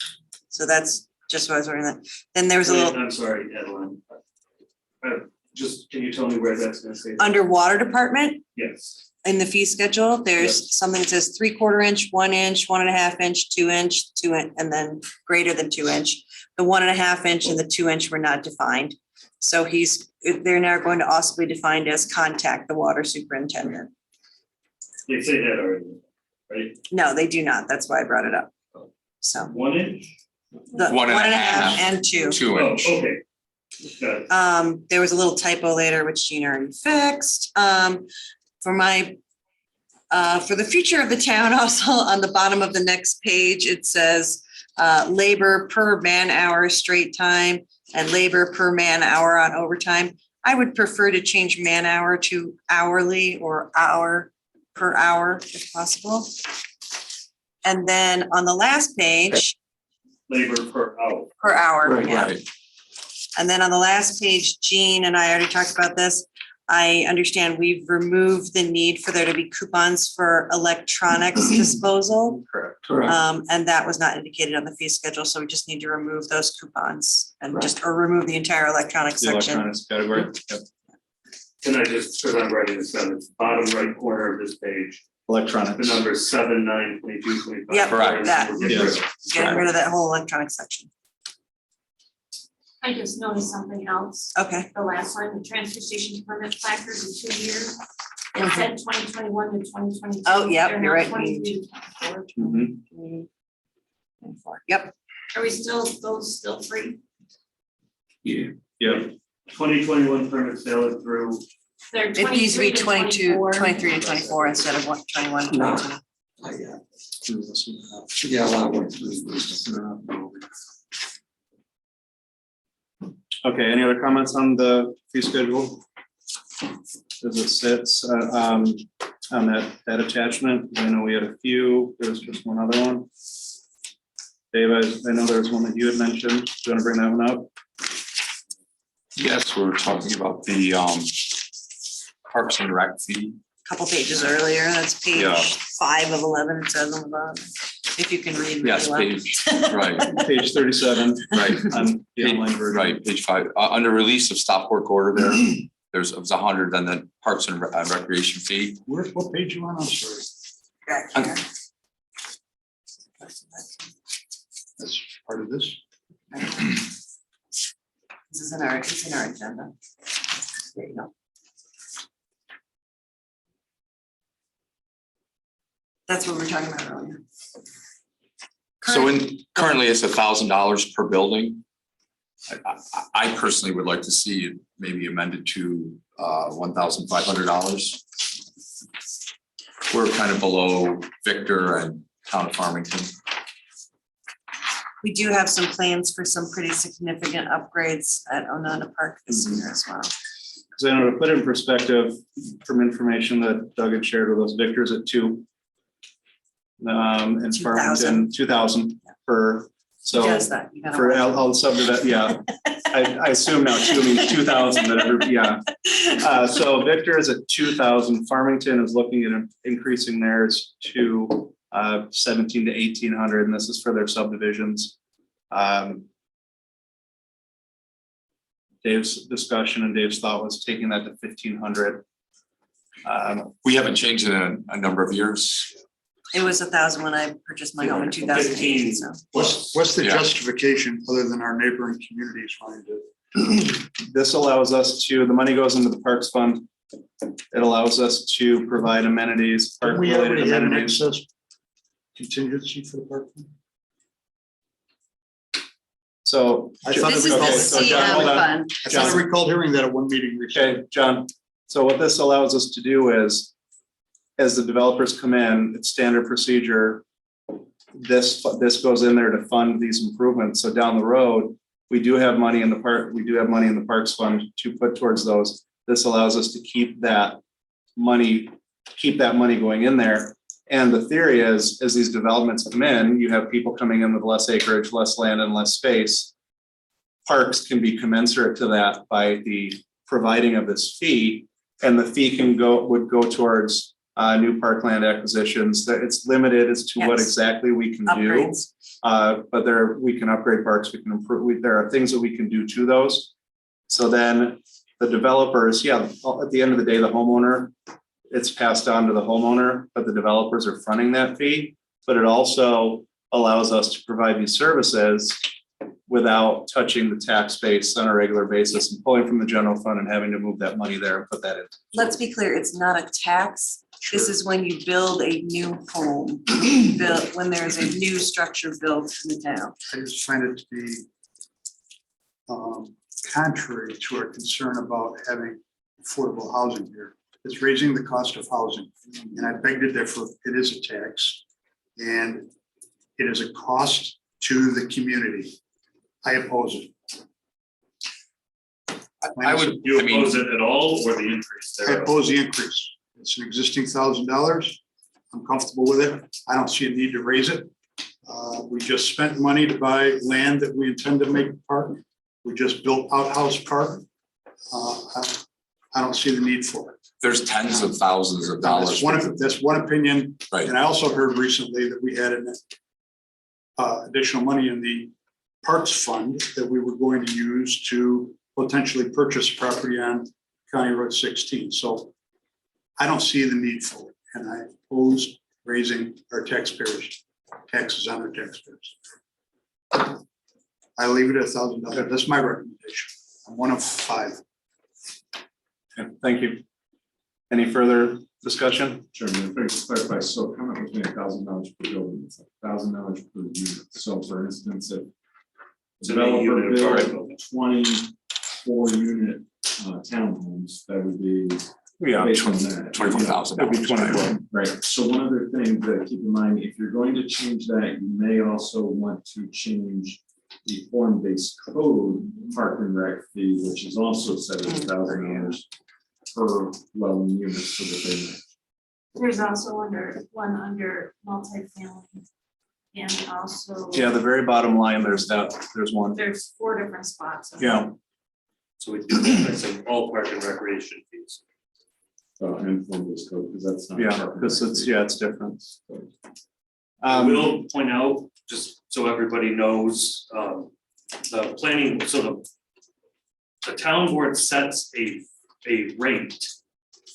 so that's just what I was wondering. Then there was a little, I'm sorry, Adeline. Just, can you tell me where that's gonna say? under water department, Yes. in the fee schedule, there's something that says 3/4 inch, 1 inch, 1.5 inch, 2 inch, 2 inch, and then greater than 2 inch. The 1.5 inch and the 2 inch were not defined. So they're now going to also be defined as contact the water superintendent. They say that already, right? No, they do not. That's why I brought it up. So 1 inch? the 1.5 and 2. 2 Oh, inch. okay. Got it. There was a little typo later, which Jean already fixed. For the future of the town, also on the bottom of the next page, it says labor per man hour straight time and labor per man hour on overtime. I would prefer to change man hour to hourly or hour per hour if possible. And then on the last page, Labor per hour. per hour, Right, yeah. Right. And then on the last page, Jean and I already talked about this. I understand we've removed the need for there to be coupons for electronics disposal. Correct. Correct. And that was not indicated on the fee schedule, so we just need to remove those coupons and Right. or remove the entire electronic The section. electronics category. Yep. Can I just, because I'm writing this down, it's bottom right corner of this page, the Electronics. number is 7, 9, 22, 25. Yep, Correct. that. Yes. Getting rid of that whole electronic section. I just noticed something else. Okay. The last one, the transfer station permit placard in 2 years. It said 2021 to 2022. Oh, yep, They're you're now right. 23 to 24. Mhm. Yep, Are we those still free? Yeah. Yep. 2021 permits valid through, They're it needs to be 23 22, 23 to 24 instead of 21, No. 22. Yeah, a lot more. Okay, any other comments on the fee schedule? As it sits on that attachment? I know we had a few, there was just one other one. Dave, I know there was one that you had mentioned. Do you want to bring that one up? Yes, we were talking about the Parks and Rec fee. Couple pages earlier, that's page Yeah. 5 of 11, it says on the bottom. If you can read. really Yes, well. page, right, Page 37 right. on the online version. Right, page 5, under release of stop work order there, it was 100, then the Parks and Recreation fee. What page you on? I'm sorry. Back here. That's part of this. This is in our agenda. There you go. That's what we were talking about earlier. So currently it's $1,000 per building. I personally would like to see it maybe amended to $1,500. We're kind of below Victor and Town of Farmington. We do have some plans for some pretty significant upgrades at Onona Park this year as well. So to put in perspective from information that Doug had shared with us, Victor's at 2. And 2,000. Farmington, 2,000 per, so Does that? You gotta for watch. all subdivision, yeah. I assume now 2 means 2,000, that every, yeah. So Victor is at 2,000. Farmington is looking at increasing theirs to 1,700 to 1,800, and this is for their subdivisions. Dave's discussion and Dave's thought was taking that to 1,500. We haven't changed it in a number of years. It was 1,000 when I purchased my home in 2018, so. What's the justification other than our neighboring communities wanting to? This allows us to, the money goes into the Parks Fund. It allows us to provide amenities, We park-related already had an amenities. excess contingency for the park. So I thought. This it is was- the okay, so John, hold on. CM fund. I thought I recalled hearing that at one meeting recently. Okay, John, so what this allows us to do is, as the developers come in, it's standard procedure. This goes in there to fund these improvements, so down the road, we do have money in the Parks Fund to put towards those. This allows us to keep that money going in there. And the theory is, as these developments come in, you have people coming in with less acreage, less land and less space. Parks can be commensurate to that by the providing of this fee, and the fee would go towards new parkland acquisitions. That it's limited as to what Yes. exactly we can do. Upgrades. But we can upgrade parks, we can improve, there are things that we can do to those. So then the developers, at the end of the day, the homeowner, it's passed on to the homeowner, but the developers are fronting that fee. But it also allows us to provide these services without touching the tax base on a regular basis and pulling from the general fund and having to move that money there and put that in. Let's be clear, it's not a tax. This is when you build a new home, when there's a new structure built in the town. I just find it to be contrary to our concern about having affordable housing here. It's raising the cost of housing, and I beg to differ. It is a tax, and it is a cost to the community. I oppose it. I would, You I mean, oppose it at all or the increase I there? oppose the increase. It's an existing $1,000. I'm comfortable with it. I don't see a need to raise it. We just spent money to buy land that we intend to make a park. We just built Outhouse Park. I don't see the need for it. there's tens of thousands of dollars. That's one opinion. Right. And I also heard recently that we had an additional money in the Parks Fund that we were going to use to potentially purchase property on County Road 16. So I don't see the need for it, and I oppose raising our taxpayers, taxes on our taxpayers. I leave it at $1,000. That's my recommendation. I'm one of 5. Okay, thank you. Any further discussion? Sure, if I could clarify, so comment between $1,000 per building, it's $1,000 per unit. So for instance, if developer built 24 unit townhomes, that would be. Yeah, based on that. $24,000. It'd be 24. Right, so one other thing to keep in mind, if you're going to change that, you may also want to change the form-based code park and rec fee, which is also $70,000 per dwelling unit for the thing. There's also one under multifamily. And also. Yeah, the very bottom line, there's one. There's 4 different spots. Yeah, So we do that, I think, all park and recreation fees. And form-based code, because that's not. yeah, park and because rec it's, fee. yeah, it's different. I will point out, just so everybody knows, the planning, so the town board sets a rate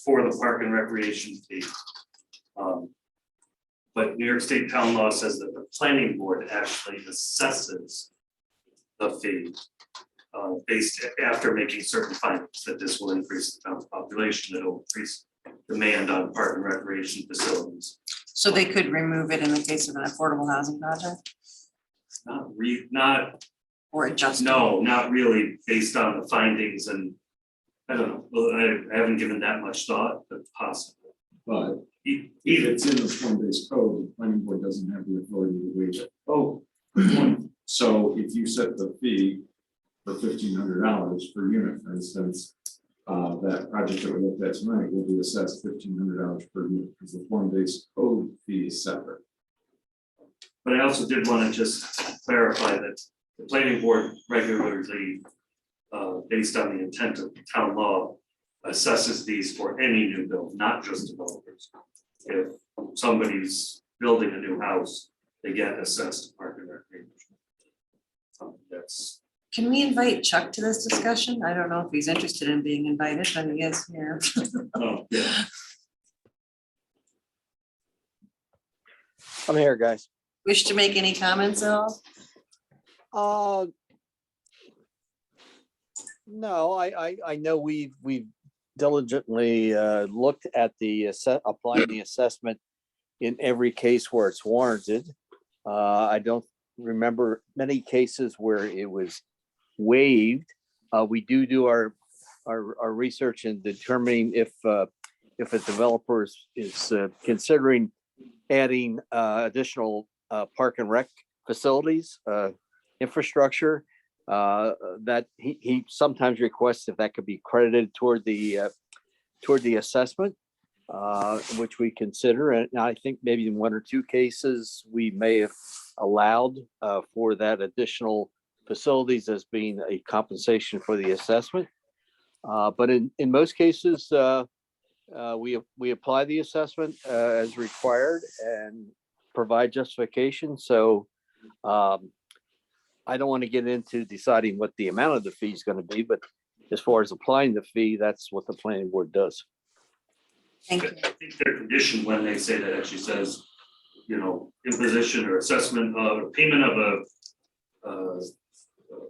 for the park and recreation fee. But New York State town law says that the planning board actually assesses the fee based after making certain findings that this will increase the town's population, it'll increase demand on park and recreation facilities. So they could remove it in the case of an affordable housing project? Not or adjusted? No, not really, based on the findings and, I don't know, well, I haven't given that much thought, but possible. But if Either, it's in the form-based code, the planning board doesn't have the authority to waive it. oh, So if you set the fee for $1,500 per unit, for instance, that project that we looked at tonight will be assessed $1,500 per unit because the form-based code fee is separate. but I also did want to just clarify that the planning board regularly, based on the intent of town law, assesses these for any new build, not just developers. If somebody's building a new house, they get assessed park and recreation. That's, Can we invite Chuck to this discussion? I don't know if he's interested in being invited, but he is here. oh, yeah. I'm here, guys. Wish to make any comments at all? No, I know we've diligently looked at the applying the assessment in every case where it's warranted. I don't remember many cases where it was waived. We do our research in determining if a developer is considering adding additional park and rec facilities, infrastructure, that he sometimes requests if that could be credited toward the assessment, which we consider. And I think maybe in one or two cases, we may have allowed for that additional facilities as being a compensation for the assessment. But in most cases, we apply the assessment as required and provide justification. So I don't want to get into deciding what the amount of the fee is going to be, but as far as applying the fee, that's what the planning board does. Thank you. I think their condition when they say that actually says, you know, imposition or assessment of payment of a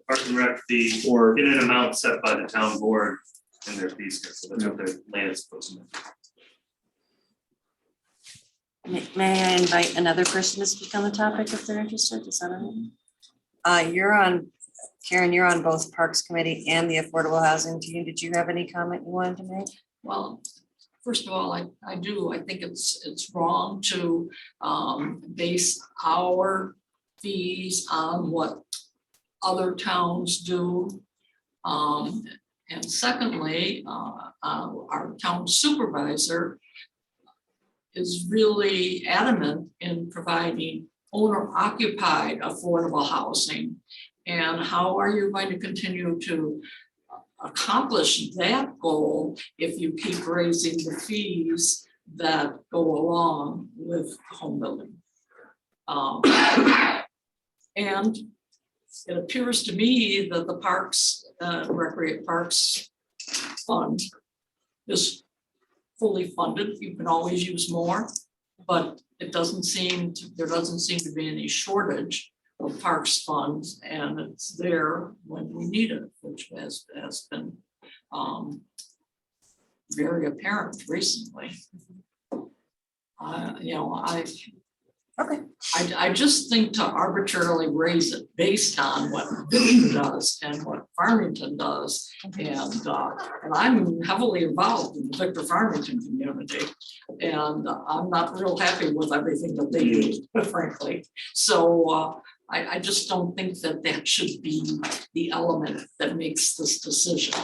park and rec fee or in an amount set by the town board in their fee schedule. So that's what their land is supposed to be. May I invite another person to speak on the topic if they're interested? Is that all right? You're on, Karen, you're on both Parks Committee and the Affordable Housing Team. Did you have any comment you wanted to make? Well, first of all, I think it's wrong to base our fees on what other towns do. And secondly, our town supervisor is really adamant in providing owner-occupied affordable housing. And how are you going to continue to accomplish that goal if you keep raising the fees that go along with home building? And it appears to me that the Parks, Recreate Parks Fund is fully funded. You can always use more, but it doesn't seem to, there doesn't seem to be any shortage of parks funds, and it's there when we need it, which has been very apparent recently. You know, I just think to arbitrarily raise it based on what Vision does and what Farmington does, and I'm heavily involved in the Victor Farmington community, and I'm not real happy with everything that they do, frankly. So I just don't think that that should be the element that makes this decision.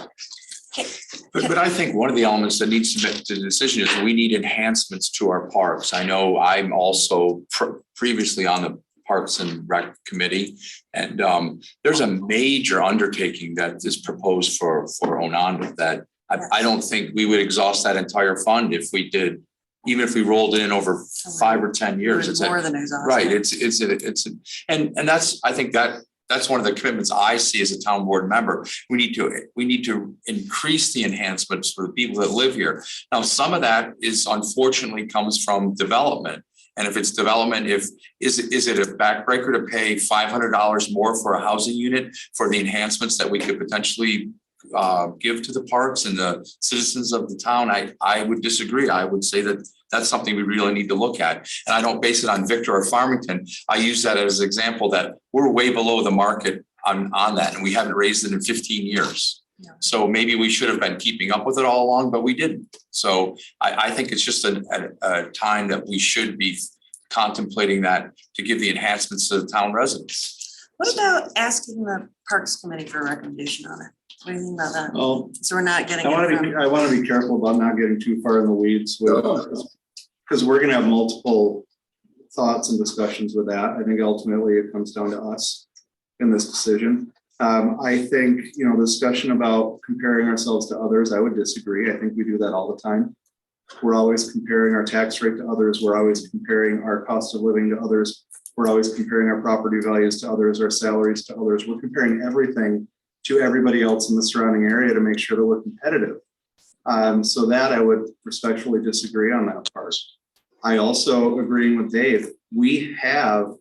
But I think one of the elements that needs to make the decision is we need enhancements to our parks. I know I'm also previously on the Parks and Rec Committee, and there's a major undertaking that is proposed for Onondaga that I don't think we would exhaust that entire fund if we did, even if we rolled it in over 5 or 10 years. It's more than exhausted. Right. And that's, I think that's one of the commitments I see as a town board member. We need to increase the enhancements for the people that live here. Now, some of that is unfortunately comes from development. And if it's development, is it a backbreaker to pay $500 more for a housing unit for the enhancements that we could potentially give to the parks and the citizens of the town? I would disagree. I would say that that's something we really need to look at. And I don't base it on Victor or Farmington. I use that as an example that we're way below the market on that, and we haven't raised it in 15 years. Yeah. So maybe we should have been keeping up with it all along, but we didn't. So I think it's just a time that we should be contemplating that to give the enhancements to the town residents. What about asking the Parks Committee for a recommendation on it? What do you think about that? Well, So we're not getting. I it want to from- be, I want to be careful about not getting too far in the weeds with, because we're going to have multiple thoughts and discussions with that. I think ultimately it comes down to us in this decision. I think, you know, the discussion about comparing ourselves to others, I would disagree. I think we do that all the time. We're always comparing our tax rate to others. We're always comparing our cost of living to others. We're always comparing our property values to others, our salaries to others. We're comparing everything to everybody else in the surrounding area to make sure that we're competitive. So that I would respectfully disagree on that part. I also agreeing with Dave, we have,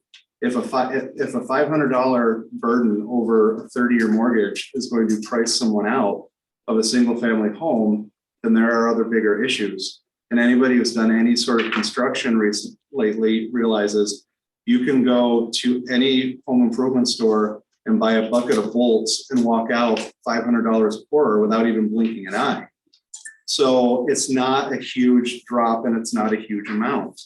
if a $500 burden over a 30-year mortgage is going to price someone out of a single family home, then there are other bigger issues. And anybody who's done any sort of construction lately realizes you can go to any home improvement store and buy a bucket of bolts and walk out $500 poorer without even blinking an eye. So it's not a huge drop and it's not a huge amount.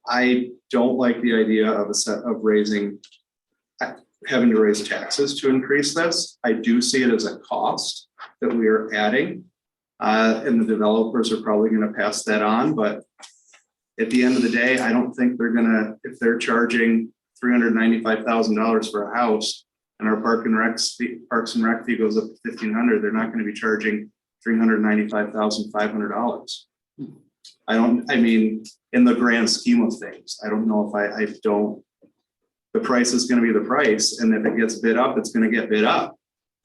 I don't like the idea of having to raise taxes to increase this. I do see it as a cost that we are adding. And the developers are probably going to pass that on, but at the end of the day, I don't think they're gonna, if they're charging $395,000 for a house and our Parks and Rec fee goes up to $1,500, they're not gonna be charging $395,500. I mean, in the grand scheme of things, I don't know if the price is gonna be the price, and if it gets bid up, it's gonna get bid up.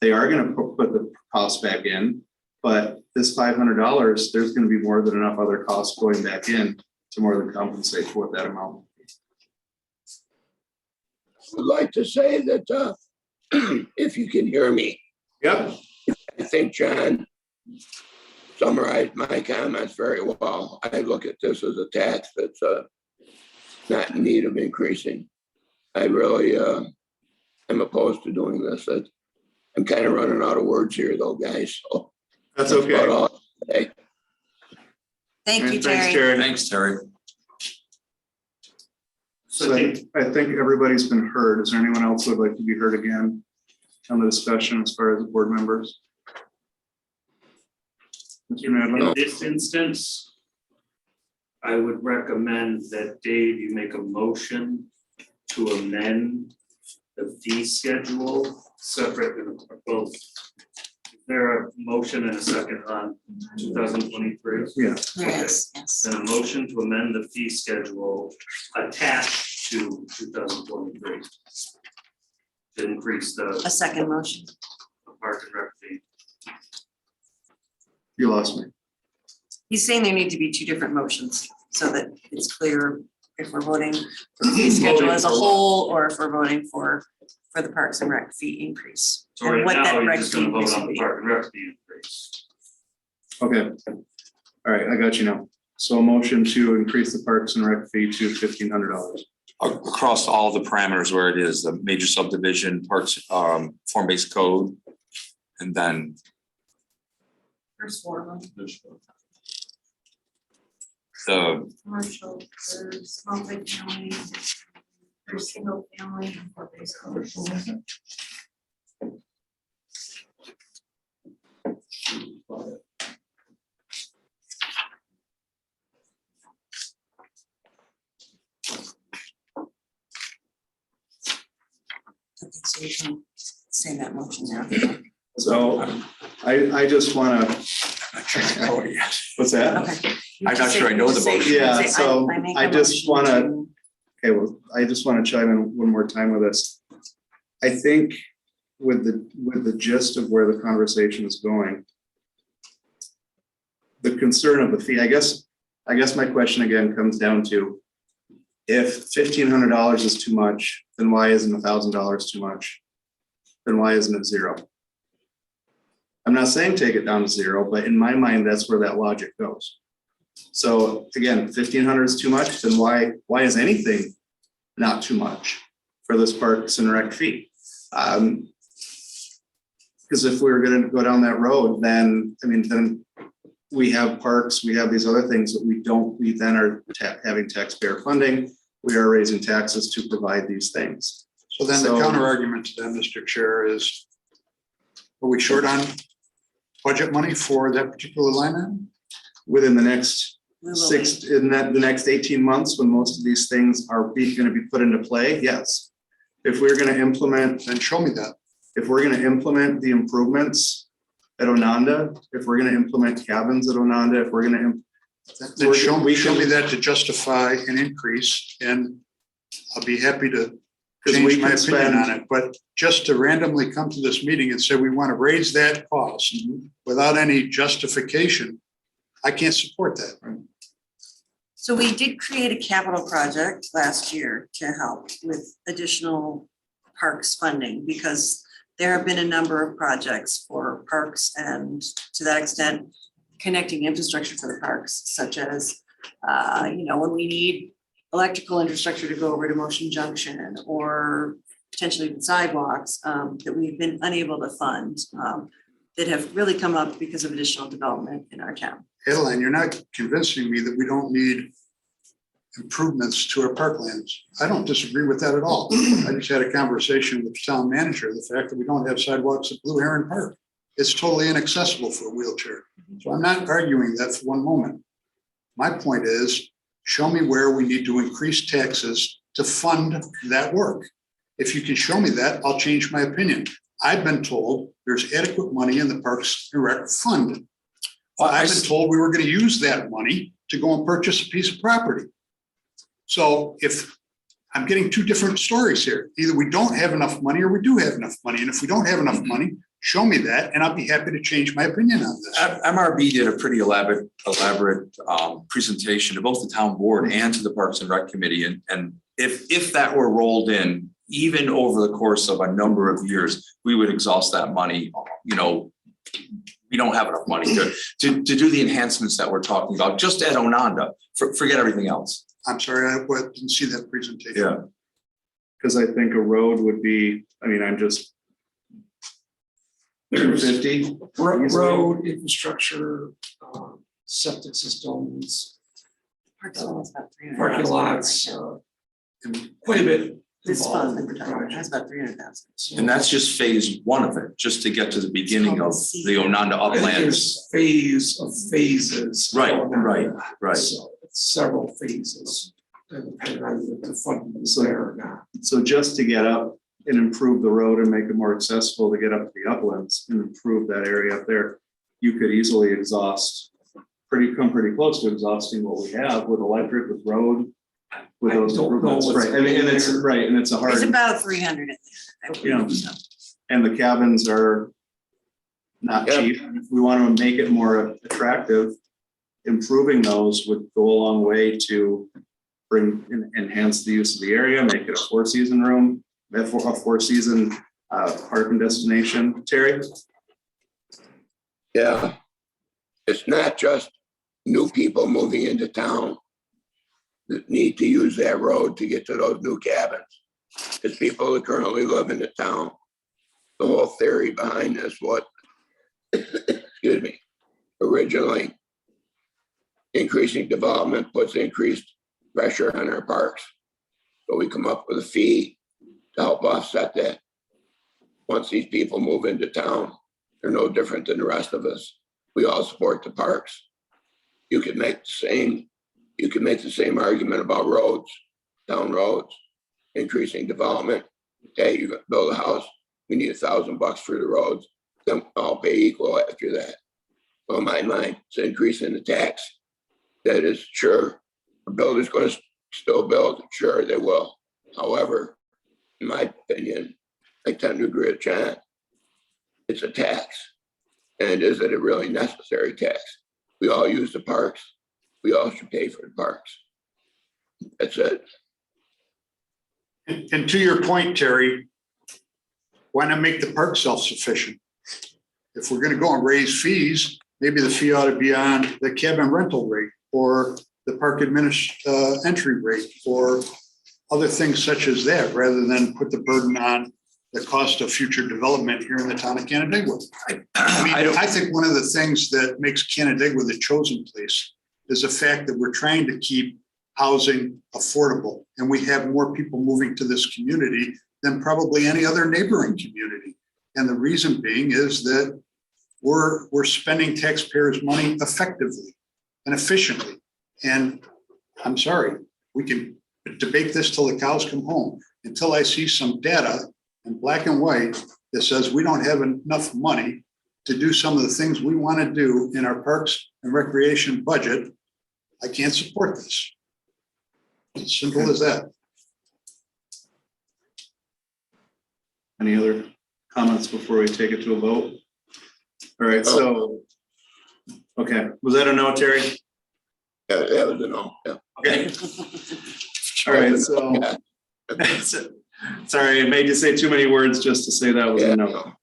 They are gonna put the cost back in, but this $500, there's gonna be more than enough other costs going back in to more than compensate for what that amount. Would like to say that if you can hear me, Yep. I think John summarized my comments very well. I look at this as a tax that's not in need of increasing. I really am opposed to doing this. I'm kind of running out of words here though, guys. So That's okay. about all today. Thank you, Thanks, Terry. Thanks, Terry. So I think everybody's been heard. Is there anyone else who would like to be heard again on the discussion as far as the board members? Mr. Nadler? In this instance, I would recommend that Dave, you make a motion to amend the fee schedule separate in both. Is there a motion and a second on 2023? Yeah. Yes, yes. And a motion to amend the fee schedule attached to 2023. To increase the A second motion. Park and Rec fee. You lost me. He's saying there need to be two different motions so that it's clear if we're voting for the fee schedule as a whole or if we're voting for the Parks and Rec fee increase. So And right what now, that you're rec just fee gonna vote increase on would the be. Park and Rec fee increase. Okay. All right, I got you now. So a motion to increase the Parks and Rec fee to $1,500. Across all the parameters where it is, the major subdivision, parks, form-based code, and then First four, the commercial, there's multi-family, there's single family. Okay, so you can say that motion now. So I just want to. What's that? Okay. I'm not sure I know the motion. Yeah, Say, so make I a just motion wanna- to- Okay, well, I just want to chime in one more time with this. I think with the gist of where the conversation is going, the concern of the fee, I guess my question again comes down to, if $1,500 is too much, then why isn't $1,000 too much? Then why isn't it zero? I'm not saying take it down to zero, but in my mind, that's where that logic goes. So again, 1,500 is too much, then why is anything not too much for this Parks and Rec fee? Because if we were gonna go down that road, then, I mean, then we have parks, we have these other things that we then are having taxpayer funding. We are raising taxes to provide these things. So then the counter argument to that, Mr. Chair, is are we short on budget money for that particular line item? Within the next We will the next 18 months, when most of these things are gonna be put into play, yes. If we're gonna implement, Then show me that. if we're gonna implement the improvements at Ononda, if we're gonna implement cabins at Ononda, if we're gonna, Then show me that to justify an increase, and I'll be happy to because we change my can opinion spend. on it. But just to randomly come to this meeting and say we want to raise that cost without any justification, I can't support that. So we did create a capital project last year to help with additional parks funding because there have been a number of projects for parks and to that extent, connecting infrastructure for the parks, such as, when we need electrical infrastructure to go over to Motion Junction or potentially even sidewalks that we've been unable to fund that have really come up because of additional development in our town. Adeline, you're not convincing me that we don't need improvements to our parklands. I don't disagree with that at all. I just had a conversation with the town manager, the fact that we don't have sidewalks at Blue Heron Park. It's totally inaccessible for a wheelchair. So I'm not arguing that for one moment. My point is, show me where we need to increase taxes to fund that work. If you can show me that, I'll change my opinion. I've been told there's adequate money in the Parks and Rec fund. I've been told we were going to use that money to go and purchase a piece of property. So if I'm getting two different stories here, either we don't have enough money or we do have enough money. And if we don't have enough money, show me that and I'll be happy to change my opinion on this. MRB did a pretty elaborate presentation to both the town board and to the Parks and Rec Committee. And if that were rolled in, even over the course of a number of years, we would exhaust that money. We don't have enough money to do the enhancements that we're talking about, just at Ononda, forget everything else. I'm sorry, I didn't see that presentation. Yeah. Because I think a road would be, I'm just 250. Road, infrastructure, septic systems, Parking lot's about 300,000 parking lots, quite a bit. This fund that we're involved talking about with the has project. about 300,000. And that's just phase one of it, just to get to the beginning of the Ononda I think upland. there's phase of phases. Right. So it's several phases, depending on if the funding is there or not. So just to get up and improve the road and make it more accessible to get up to the uplands and improve that area up there, you could easily come pretty close to exhausting what we have with electric, with road, with I those don't know improvements, what's right? And it's there. right, and it's a hard. There's about 300 in there. I believe, so. And the cabins are not Yep. cheap. If we want to make it more attractive, improving those would go a long way to enhance the use of the area, make it a four-season room, a four-season parking destination. Terry? Yeah. It's not just new people moving into town that need to use that road to get to those new cabins. It's people that currently live in the town. The whole theory behind this, excuse me, originally increasing development puts increased pressure on our parks. So we come up with a fee to help offset that. Once these people move into town, they're no different than the rest of us. We all support the parks. You could make the same argument about roads, town roads, increasing development. Hey, you build a house, we need $1,000 for the roads, then I'll pay equal after that. Well, in my mind, it's increasing the tax. That is sure, a builder's gonna still build, sure they will. However, in my opinion, I tend to agree with John. It's a tax. And is it a really necessary tax? We all use the parks. We all should pay for the parks. That's it. And to your point, Terry, why not make the park self-sufficient? If we're gonna go and raise fees, maybe the fee ought to be on the cabin rental rate or the park entry rate or other things such as that, rather than put the burden on the cost of future development here in the town of Canandaigua. I I mean, don't- I think one of the things that makes Canandaigua the chosen place is the fact that we're trying to keep housing affordable. And we have more people moving to this community than probably any other neighboring community. And the reason being is that we're spending taxpayers' money effectively and efficiently. And I'm sorry, we can debate this till the cows come home, until I see some data in black and white that says we don't have enough money to do some of the things we want to do in our parks and recreation budget. I can't support this. It's simple as that. Any other comments before we take it to a vote? All right, so, okay, was that a no, Terry? Yeah, that was a no, yeah. Okay. All right, so, sorry, I made you say too many words just to say that was Yeah, a no.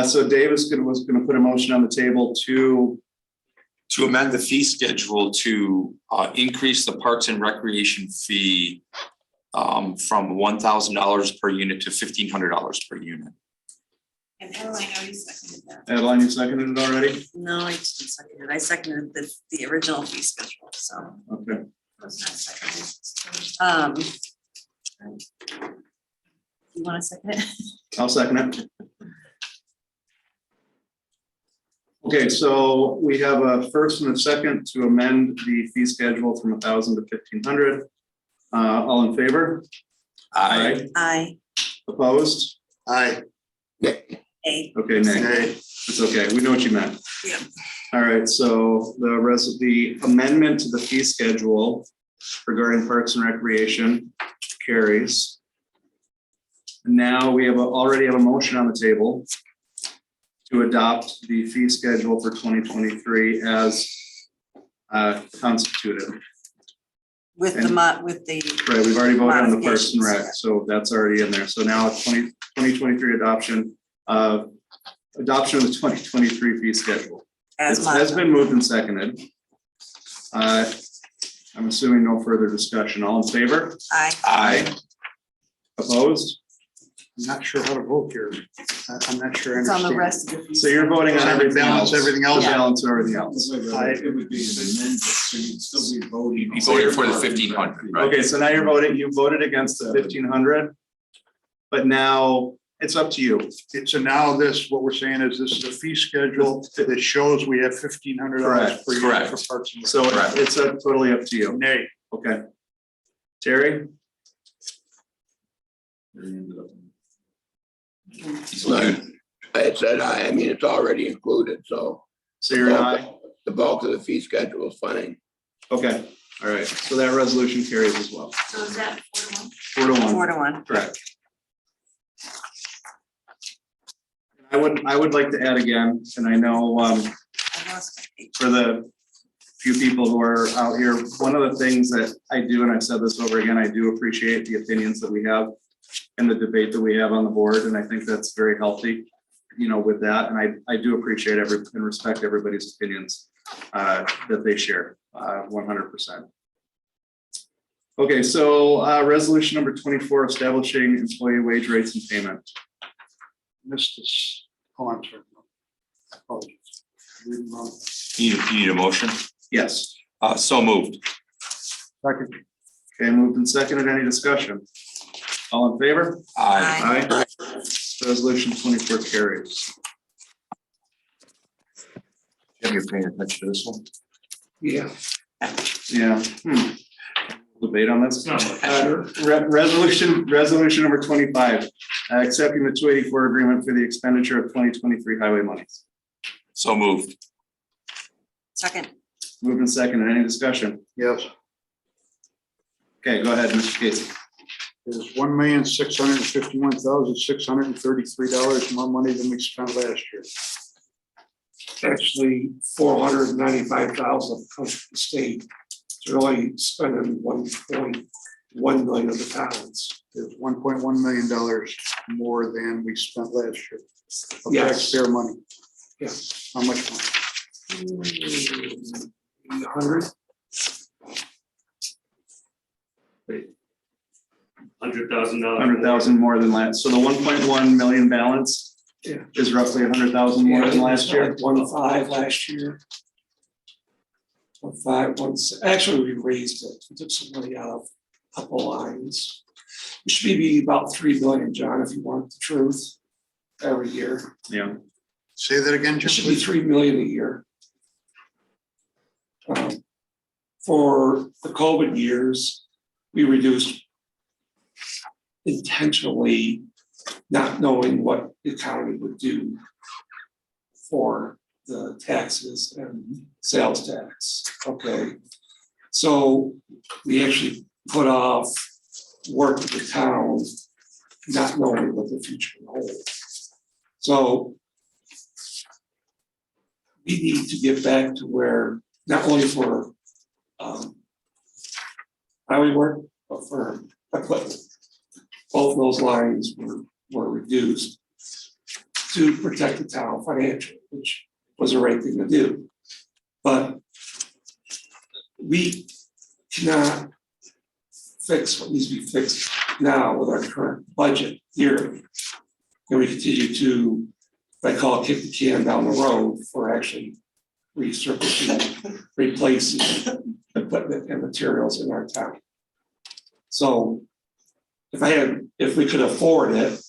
So Dave was gonna put a motion on the table to, amend the fee schedule to increase the Parks and Recreation fee from $1,000 per unit to $1,500 per unit. And Adeline already seconded that. Adeline, you seconded it already? No, I didn't second it. I seconded the original fee schedule, so. Okay. it was not seconded. You want to second it? I'll second it. Okay, so we have a first and a second to amend the fee schedule from 1,000 to 1,500. All in favor? Aye. Aye. Opposed? Aye. Aye. Okay, nay. Nay. It's okay, we know what you meant. Yeah. All right, so the amendment to the fee schedule regarding Parks and Recreation carries. Now we already have a motion on the table to adopt the fee schedule for 2023 as constituted. With the with the. Right, we've already voted on the Parks and Rec, modifications. so that's already in there. So now 2023 adoption of the 2023 fee schedule. As It has modified. been moved and seconded. I'm assuming no further discussion. All in favor? Aye. Aye. Opposed? I'm not sure how to vote here. I'm not sure. I It's on the understand. rest of the. fee So you're voting on Trying to everything balance else. everything else. Balance everything else. It would be an amendment, so you'd still be voting. You voted for the 1,500, right? Okay, so now you're voting, you voted against the 1,500. But now it's up to you. So now what we're saying is this is a fee schedule that shows we have $1,500 Correct, per year correct. for Parks and Rec. So Correct. it's totally up to you. Nay. Okay. Terry? He's muted. I said I mean, it's already included, so. So you're not, The bulk of the fee schedule is fine. okay, all right, so that resolution carries as well. So is that 4-1? 4 to 1. 4-1. Correct. I would like to add again, and I know I lost my page. for the few people who are out here, one of the things that I do, and I've said this over again, I do appreciate the opinions that we have and the debate that we have on the board, and I think that's very healthy, with that, and I do appreciate and respect everybody's opinions that they share, 100%. Okay, so resolution number 24, establishing employee wage rates and payment. Missed this. Oh, I'm sorry. Apologies. Reading wrong. You need a motion? Yes. So moved. Second. Okay, moved and seconded. Any discussion? All in favor? Aye. Aye. Resolution 24 carries. Have you paying attention to this one? Yeah. Yeah. Debate on this. Resolution number 25, accepting the 284 agreement for the expenditure of 2023 highway monies. So moved. Second. Moved and seconded. Any discussion? Yes. Okay, go ahead, Mr. Casey. There's $1,651,633 more money than we spent last year. Actually, 495,000 comes from the state. It's really spending 1.1 million of the towns. There's $1.1 million more than we spent last year. Of Yes. taxpayer money. Yeah. How much money? 100. $100,000. more than last, so the 1.1 million balance Yeah. is roughly 100,000 more than last year. 1.5 last year. 1.5, actually, we raised it, we took some money out of a couple lines. It should be about 3 billion, John, if you want the truth, every year. Yeah. Say that again, It Jim, should be please. 3 million a year. For the COVID years, we reduced intentionally, not knowing what the economy would do for the taxes and sales tax, okay? So we actually put off work with the town, not knowing what the future will hold. So we need to get back to where, not only for highway work, but for equipment. Both those lines were reduced to protect the town financially, which was the right thing to do. But we cannot fix what needs to be fixed now with our current budget yearly. And we continue to, I call it, kick the can down the road for actually resurfacing, replacing equipment and materials in our town. So if we could afford it,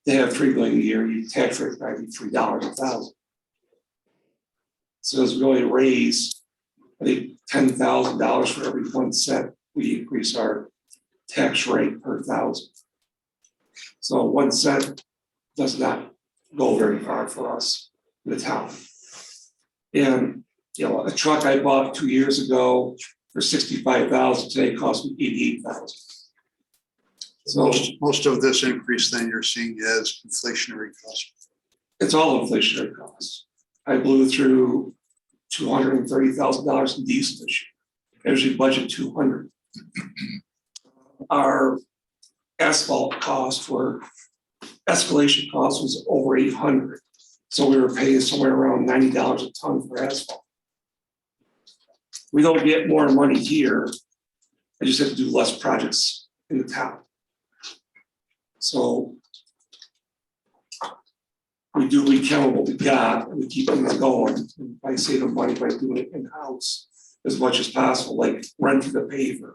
to have 3 billion a year, your tax rate might be $3 a thousand. So it's really raise, I think, $10,000 for every 1 cent we increase our tax rate per thousand. So 1 cent does not go very far for us in the town. And, you know, a truck I bought 2 years ago for $65,000 today costs me $88,000. So Most of this increase then you're seeing as inflationary costs. it's all inflationary costs. I blew through $230,000 in diesel this year. Usually budget 200. Our asphalt costs were, escalation cost was over 800. So we were paying somewhere around $90 a ton for asphalt. We don't get more money here. I just have to do less projects in the town. So we count what we got and we keep them going. And I save the money by doing it in-house as much as possible, like renting a paver.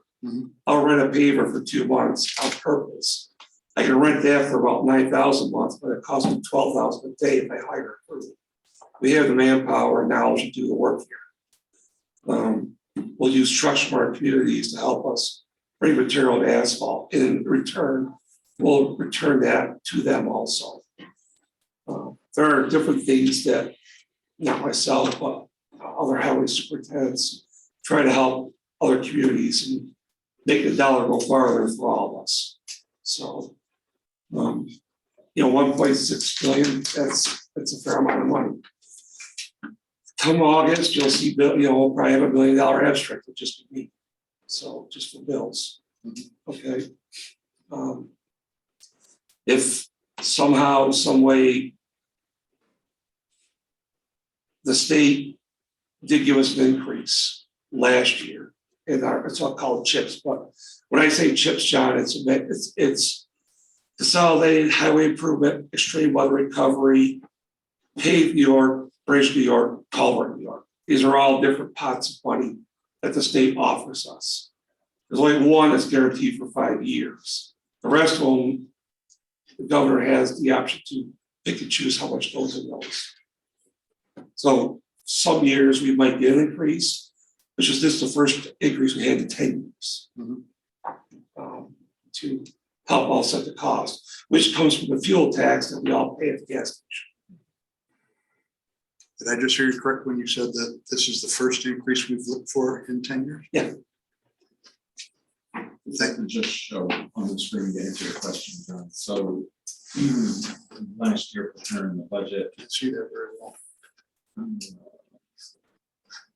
I'll rent a paver for 2 months on purpose. I can rent that for about $9,000 a month, but it costs me $12,000 a day if I hire a crew. We have the manpower and knowledge to do the work here. We'll use trucks from our communities to help us bring material to asphalt. In return, we'll return that to them also. There are different things that, not myself, but other highway superintendents try to help other communities and make the dollar go farther for all of us. So, you know, 1.6 billion, that's a fair amount of money. Come August, you'll see, you know, we'll probably have $1 billion abstract, with just me. So just for bills, okay? If somehow, some way, the state did give us an increase last year in our, it's all called CHIPS, but when I say CHIPS, John, it's Consolidated Highway Improvement, Extreme Weather Recovery, Pave New York, Bridge New York, Culvert New York. These are all different pots of money that the state offers us. There's only one that's guaranteed for 5 years. The rest of them, the governor has the option to pick and choose how much goes in those. So some years we might get an increase, which is this the first increase we had in 10 years. To help offset the cost, which comes from the fuel tax that we all pay at the gas station. Did I just hear you correct when you said that this is the first increase we've looked for in 10 years? Yeah. If I can just show on the screen to answer your question, John. So last year preparing the budget. Can't see that very well.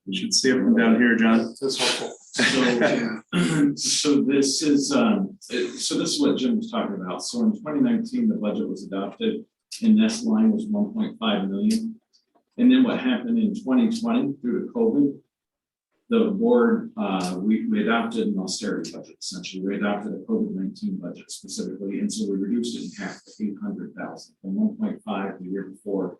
You should see it from down here, John. That's helpful. So this is what Jim was talking about. So in 2019, the budget was adopted and this line was 1.5 million. And then what happened in 2020 due to COVID, the board, we adopted an austerity budget, essentially. We adopted a COVID-19 budget specifically, and so we reduced it in half to 800,000 from 1.5 the year before.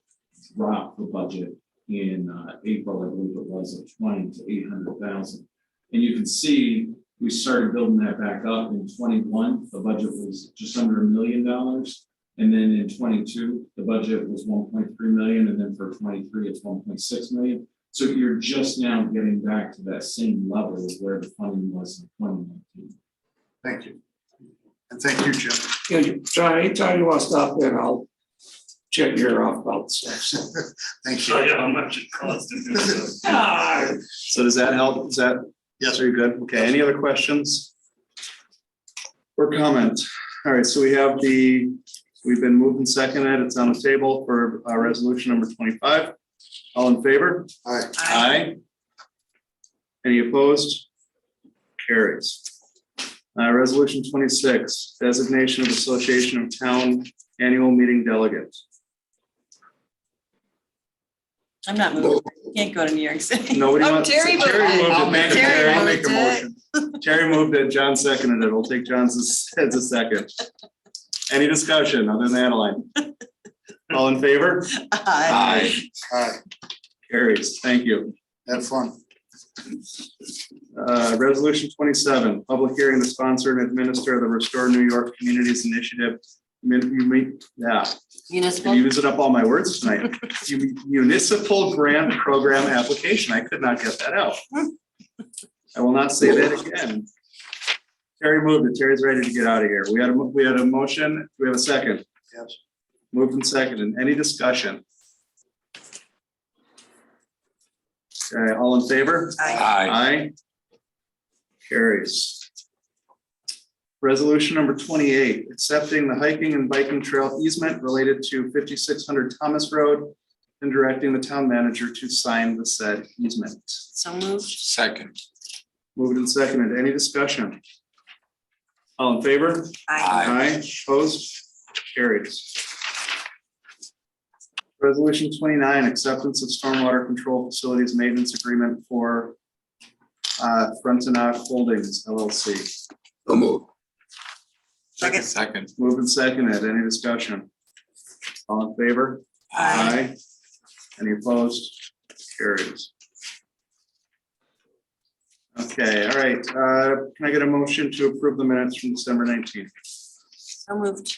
Dropped the budget in April, I believe it was, of 20 to 800,000. And you can see, we started building that back up in 21. The budget was just under $1 million. And then in 22, the budget was 1.3 million. And then for 23, it's 1.6 million. So you're just now getting back to that same level of where the funding was in 2019. Thank you. And thank you, Jim. Yeah, John, anytime you want to stop in, I'll check your ear off about stuff. Thank you. Oh, yeah, how much it costs to do so. Ah, So does that help? Is that, yes, are you good? Okay, any other questions? Or comment? All right, so we've been moved and seconded. It's on the table for resolution number 25. All in favor? Aye. Aye. Any opposed? Carries. Resolution 26, designation of Association of Town Annual Meeting Delegate. I'm not moving. Can't go to New York City. Nobody Oh, wants. Terry moved it. I'll make Terry make a moved it. motion. Terry moved it, John seconded it. We'll take John's as a second. Any discussion other than Adeline? All in favor? Aye. Aye. Carries. Thank you. Have fun. Resolution 27, public hearing to sponsor and administer the Restore New York Communities Initiative. Yeah, Municipal. you using up all my words tonight. Municipal grant program application. I could not get that out. I will not say that again. Terry moved it. Terry's ready to get out of here. We had a motion. Do we have a second? Yes. Moved and seconded. Any discussion? Okay, all in favor? Aye. Aye. Carries. Resolution number 28, accepting the hiking and biking trail easement related to 5600 Thomas Road and directing the town manager to sign the said easement. So moved. Second. Moved and seconded. Any discussion? All in favor? Aye. Aye. Opposed? Carries. Resolution 29, acceptance of stormwater control facilities maintenance agreement for Frontenac Holdings LLC. So move. Second. Second. Moved and seconded. Any discussion? All in favor? Aye. Any opposed? Carries. Okay, all right. Can I get a motion to approve the minutes from December 19th? So moved.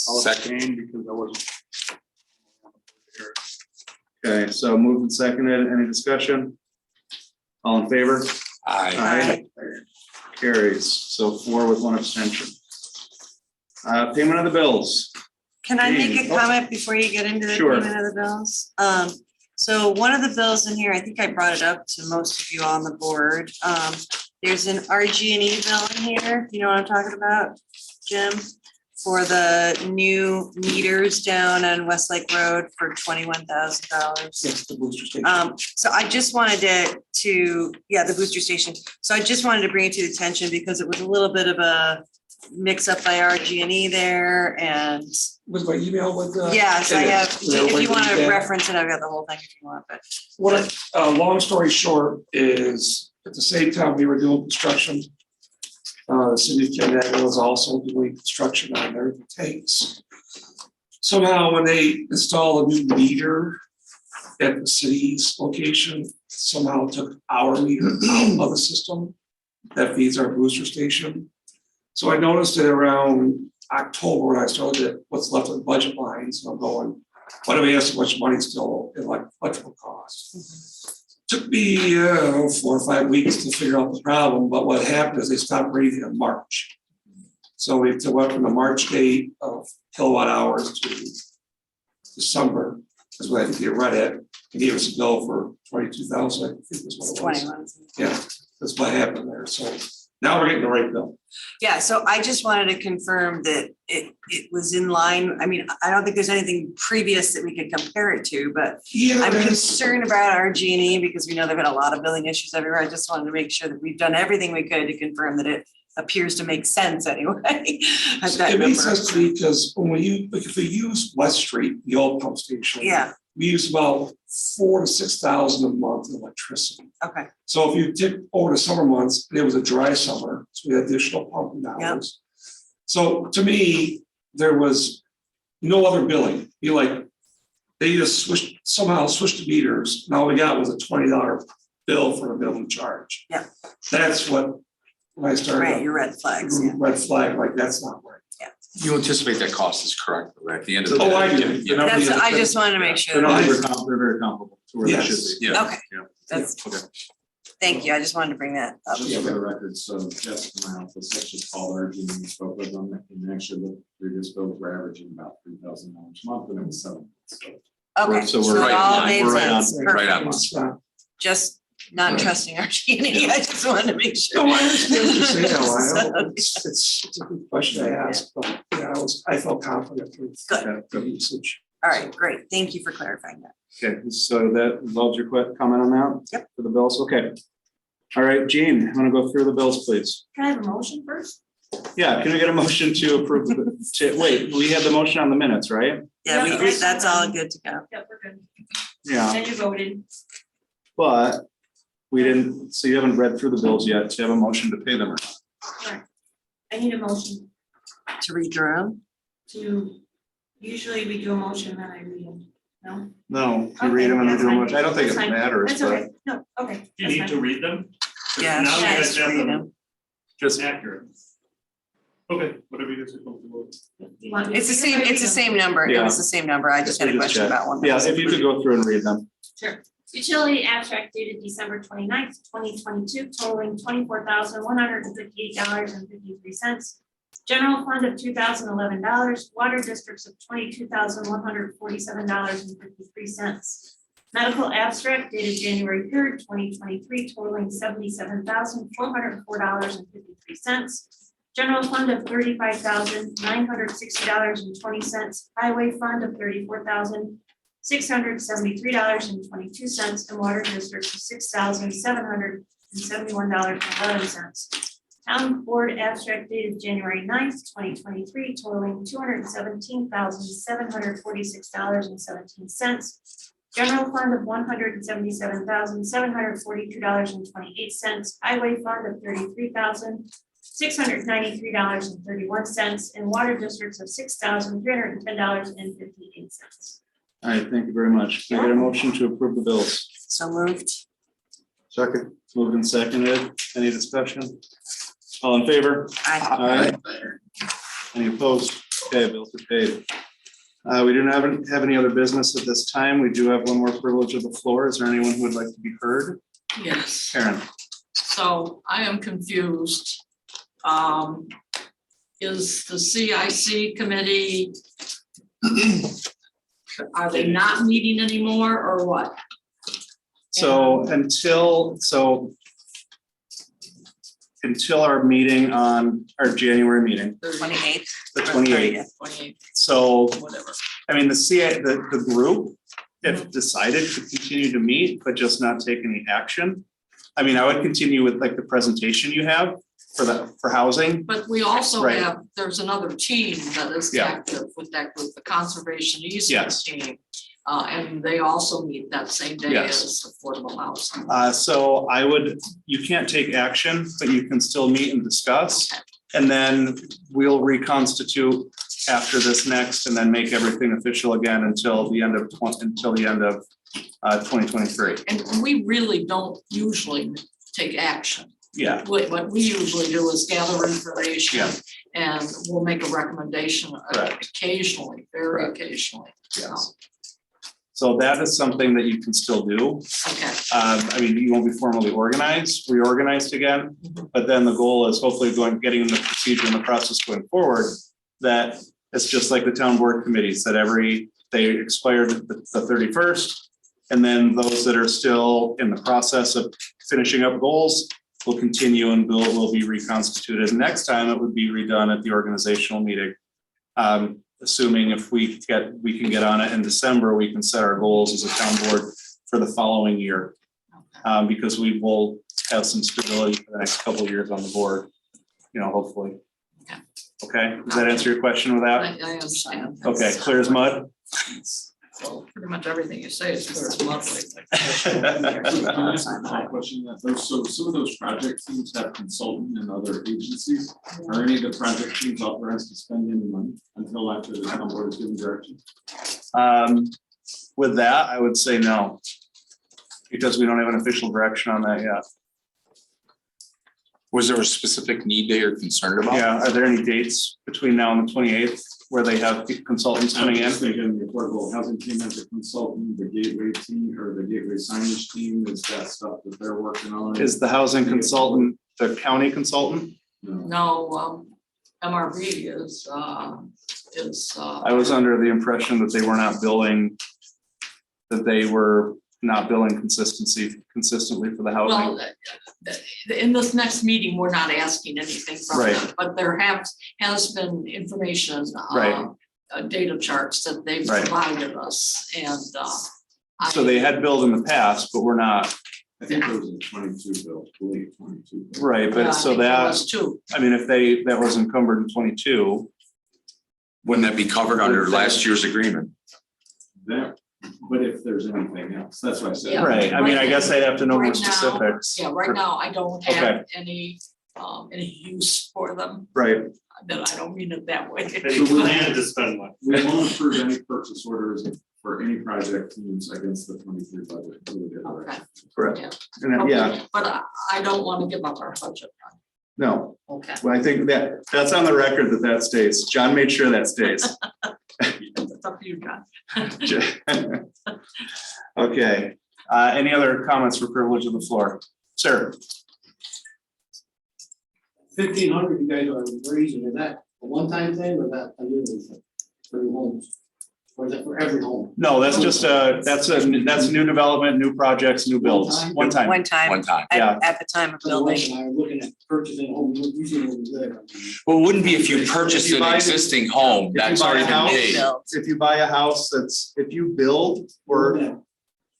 I'll Second. abstain because I wasn't. Okay, so moved and seconded. Any discussion? All in favor? Aye. Carries. So 4 with 1 abstention. Payment of the bills. Can I make a Jane, oh. comment before you get into the Sure. payment of the bills? So one of the bills in here, I think I brought it up to most of you on the board. There's an RG&E bill in here. You know what I'm talking about, Jim? For the new meters down on Westlake Road for $21,000. Yes, the booster station. So I just wanted to, the booster station. So I just wanted to bring it to the attention because it was a little bit of a mix up by RG&E there and Was my email with? yes, I it is. have, Is that if what you want to did? reference it, I've got the whole thing if you want, but What, long story short is, at the same time we were doing construction, the city of Canada was also doing construction on their tanks. Somehow when they install a new meter at the city's location, somehow took our meter out of the system that feeds our booster station. So I noticed it around October when I started at what's left of the budget lines, and I'm going, why do we have so much money still in like electrical costs? Took me 4 or 5 weeks to figure out the problem, but what happened is they stopped reading in March. So we went from the March date of kilowatt hours to December, is when I think they read it, and gave us a bill for 22,000, I think was what it was. 21. Yeah, that's what happened there, so now we're getting the right bill. Yeah, so I just wanted to confirm that it was in line. I mean, I don't think there's anything previous that we could compare it to, but Yeah, I'm that's- concerned about our G&E because we know there've been a lot of billing issues everywhere. I just wanted to make sure that we've done everything we could to confirm that it appears to make sense anyway. At that It makes number. sense to me because when if we use West Street, the old pump station. Yeah, we use about 4,000 to 6,000 a month in electricity. Okay, So if you dip over the summer months, it was a dry summer, so we had additional pumping dollars. So to me, there was no other billing. You like, they just somehow switched the meters. And all we got was a $20 bill for a minimum charge. Yeah. That's what, when I started. right, your red flags, yeah. Red flag, like, that's not right. You anticipate that cost is correct, right? At the end of the Oh, day. I do. Yeah. That's, I just wanted to make sure. They're that- very comparable to where they should Yes. be. Yeah. Okay, Yeah. that's, Okay. thank you, I just wanted to bring that up. Just for the record, so Jessica, my office, that's just called our team and spoke with them, and actually the previous bills were averaging about $3,000 a month, and it was 7. Okay, So so we're it right in all line. made We're right on- sense, right on. perfect, It's, just not trusting our G&E, I just wanted to make sure. No, I understand what you're saying, So, Lyle. It's a good question to ask, but yeah, I felt confident with Good. the usage. All right, great, thank you for clarifying that. Okay, so that involves your comment on that? Yep. For the bills, okay. All right, Jean, you want to go through the bills, please? Can I have a motion first? Yeah, can we get a motion to approve, wait, we had the motion on the minutes, right? Yeah, we, Yeah. that's all good to go. Yep, we're good. Yeah, And you voted. but we didn't, so you haven't read through the bills yet, to have a motion to pay them or not? Correct. I need a motion To redraw, to, usually we do a motion, then I read them. No? No, you read them and you do them, I don't think it That's fine. matters, That's but okay. No, okay. You that's need to fine. read them? yeah, Now you yeah, guys just have read them them. just, accurate. Okay, whatever you guys are comfortable with. You want me It's the to same, read it's the them? same number, it Yeah. was the same number, I just had a We question check. about one. that Yeah, was if you could included. go through and read them. Sure. Utility abstract dated December 29th, 2022, totaling $24,158.53. General fund of $2,011, water districts of $22,147.53. Medical abstract dated January 3rd, 2023, totaling $77,404.53. General fund of $35,960.20. Highway fund of $34,673.22, and water districts of $6,771.11. Town board abstract dated January 9th, 2023, totaling $217,746.17. General fund of $177,742.28. Highway fund of $33,693.31, and water districts of $6,310.58. All right, thank you very much. Can I get a motion to approve the bills? So moved. Second. Moved and seconded. Any discussion? All in favor? Aye. Any opposed? Okay, bills are paid. We do not have any other business at this time. We do have one more privilege of the floor. Is there anyone who would like to be heard? Yes. Karen? So I am confused. Is the CIC committee, are they not meeting anymore or what? So until our meeting on our January meeting, 28th. the or 28th. 28, So, whatever. I mean, the group, if decided, to continue to meet, but just not take any action. I mean, I would continue with like the presentation you have for housing. But we also Right. have, there's another team that is Yeah. active with that group, the conservation easement Yes. team. And they also meet that same day Yes. as affordable housing. So you can't take action, but you can still meet and discuss. And then we'll reconstitute after this next and then make everything official again until the end of 2023. And we really don't usually take action. Yeah, What we usually do is gather information Yeah. and we'll make a recommendation Correct. occasionally, very Correct. occasionally. yes. So that is something that you can still do. Okay, I mean, you won't be formally reorganized again, but then the goal is hopefully getting the procedure and the process going forward. That it's just like the town board committees, that they expired the 31st. And then those that are still in the process of finishing up goals will continue and will be reconstituted. Next time it would be redone at the organizational meeting. Assuming if we can get on it in December, we can set our goals as a town board for the following year. Because we will have some stability for the next couple of years on the board, hopefully. Okay. Okay, does that answer your question with that? I understand. Okay, clear as mud? Well, pretty much everything you say is clear as mud. Question that those, so some of those project teams have consultant and other agencies. Are any of the project teams authorized to spend any money until after the town board is given direction? With that, I would say no. Because we don't have an official direction on that yet. Was there a specific need that you're concerned about? Yeah, are there any dates between now and the 28th where they have consultants coming in? I'm just thinking the affordable housing team as a consultant, the gateway team or the gateway signage team, is that stuff that they're working on? Is the housing consultant the county consultant? No, MRV is. I was under the impression that they were not billing, that they were not billing consistently for the housing. Well, in this next meeting, we're not asking anything from them, Right. but there has been information. Right. Data charts that they've Right. provided us and. So they had billed in the past, but we're not, I think it was a 22 bill, late 22. bill. right, but so that, Too. I mean, if that was encumbered in 22. Wouldn't that be covered under last year's agreement? That, but if there's anything else, that's why I said. Yeah. Right, I mean, I guess I'd have to know more Right now, specifics. Yeah, right now, I don't Okay. have any use for them, Right, that I don't mean it that way. They plan to spend money. We won't approve any purchase orders for any project teams against the 23 budget. until we get the Okay. direction. correct. Yeah. And then, yeah, But I don't want to give up our budget. no, Okay. well, I think that's on the record that stays. John made sure that stays. It's up to you, John. Okay, any other comments for privilege of the floor? Sir? 1,500, you guys are raising, is that a one-time thing or is that a yearly thing for the homes? Or is that for every home? No, that's just that's new development, new projects, new builds, one time. One time. One time. Yeah. At the time of So building. when I'm looking at purchasing a home, usually over there. Well, it wouldn't be if you purchased If you an buy- existing home if you that's buy a already been house- made. If you buy a house if you build or, That's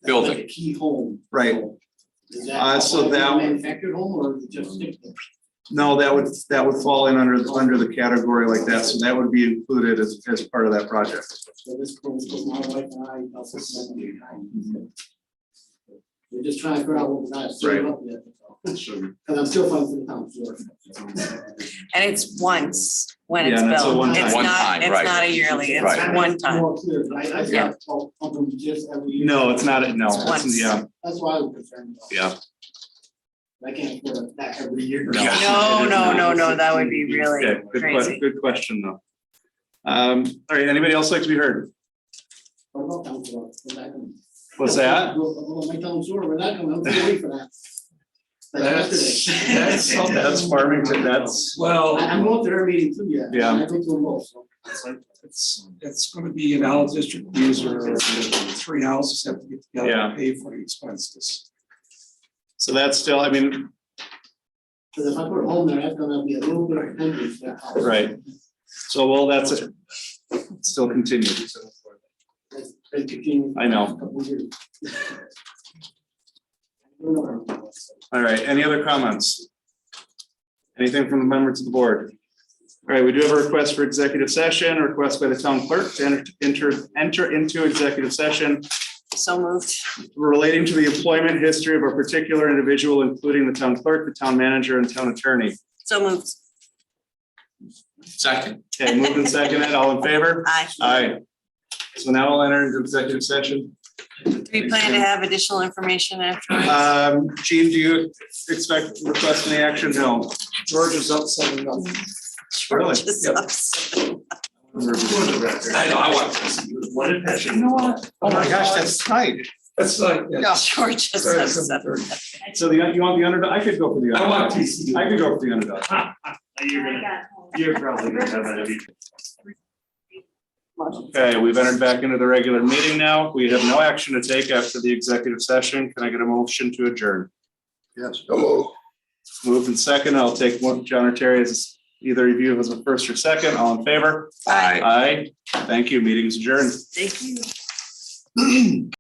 Building. like a key home. Right. Is that so that- a manufactured home or is it just stick there? no, that would fall in under the category like that, so that would be included as part of that project. So this goes for my wife and I. Also spend the time. We're just trying to figure out what we're not saving up yet. Because I'm still fighting for the town floor. And it's once when Yeah, it's and it's a built. one-time. It's One not, time, it's right. not a yearly, it's Right. one time. More clear, but I Yeah. got up them just every year. No, it's not, no, It's it's, once. yeah, That's why I was concerned. about. Yeah. I can't afford that every year. No, no, that would be really okay, crazy. good question, though. All right, anybody else like to be heard? What about town floor? We're not gonna- What's that? Well, my town floor, we're not gonna, I'm gonna wait for that. Like yesterday. That's Farmington, that's, Well, I'm going to their meeting too, yeah. Yeah. I go to them both, so. it's gonna be an out of district user, 3 houses have to get together Yeah. and pay for the expenses. so that's still, I mean, Cause if I put a home there, that's gonna be a little bit of pending for that house. right. So, well, that's it. Still continued. That's been continuing for I know. the last couple of years. All right, any other comments? Anything from the members of the board? All right, we do have a request for executive session, a request by the town clerk to enter into executive session So moved. relating to the employment history of a particular individual, including the town clerk, the town manager, and town attorney. So moved. Second. Okay, moved and seconded, all in favor? Aye. Aye. So now we'll enter into executive session. Do we plan to have additional information after? Gene, do you expect request any action? No. George is up 7-0. Really? Just Yep. upset. I know, I want to. What did that? You know what? Oh my gosh, that's tight. That's like, yeah. George just Sorry, upset. 7:30. So you want the underdog? I could go for the I want underdog. TCU. I could go for the underdog. You're probably gonna have that. Okay, we've entered back into the regular meeting now. We have no action to take after the executive session. Can I get a motion to adjourn? Yes. Moved and second. I'll take one, John or Terry, as either of you as a first or second. All in favor? Aye. Aye. Thank you. Meeting's adjourned. Thank you.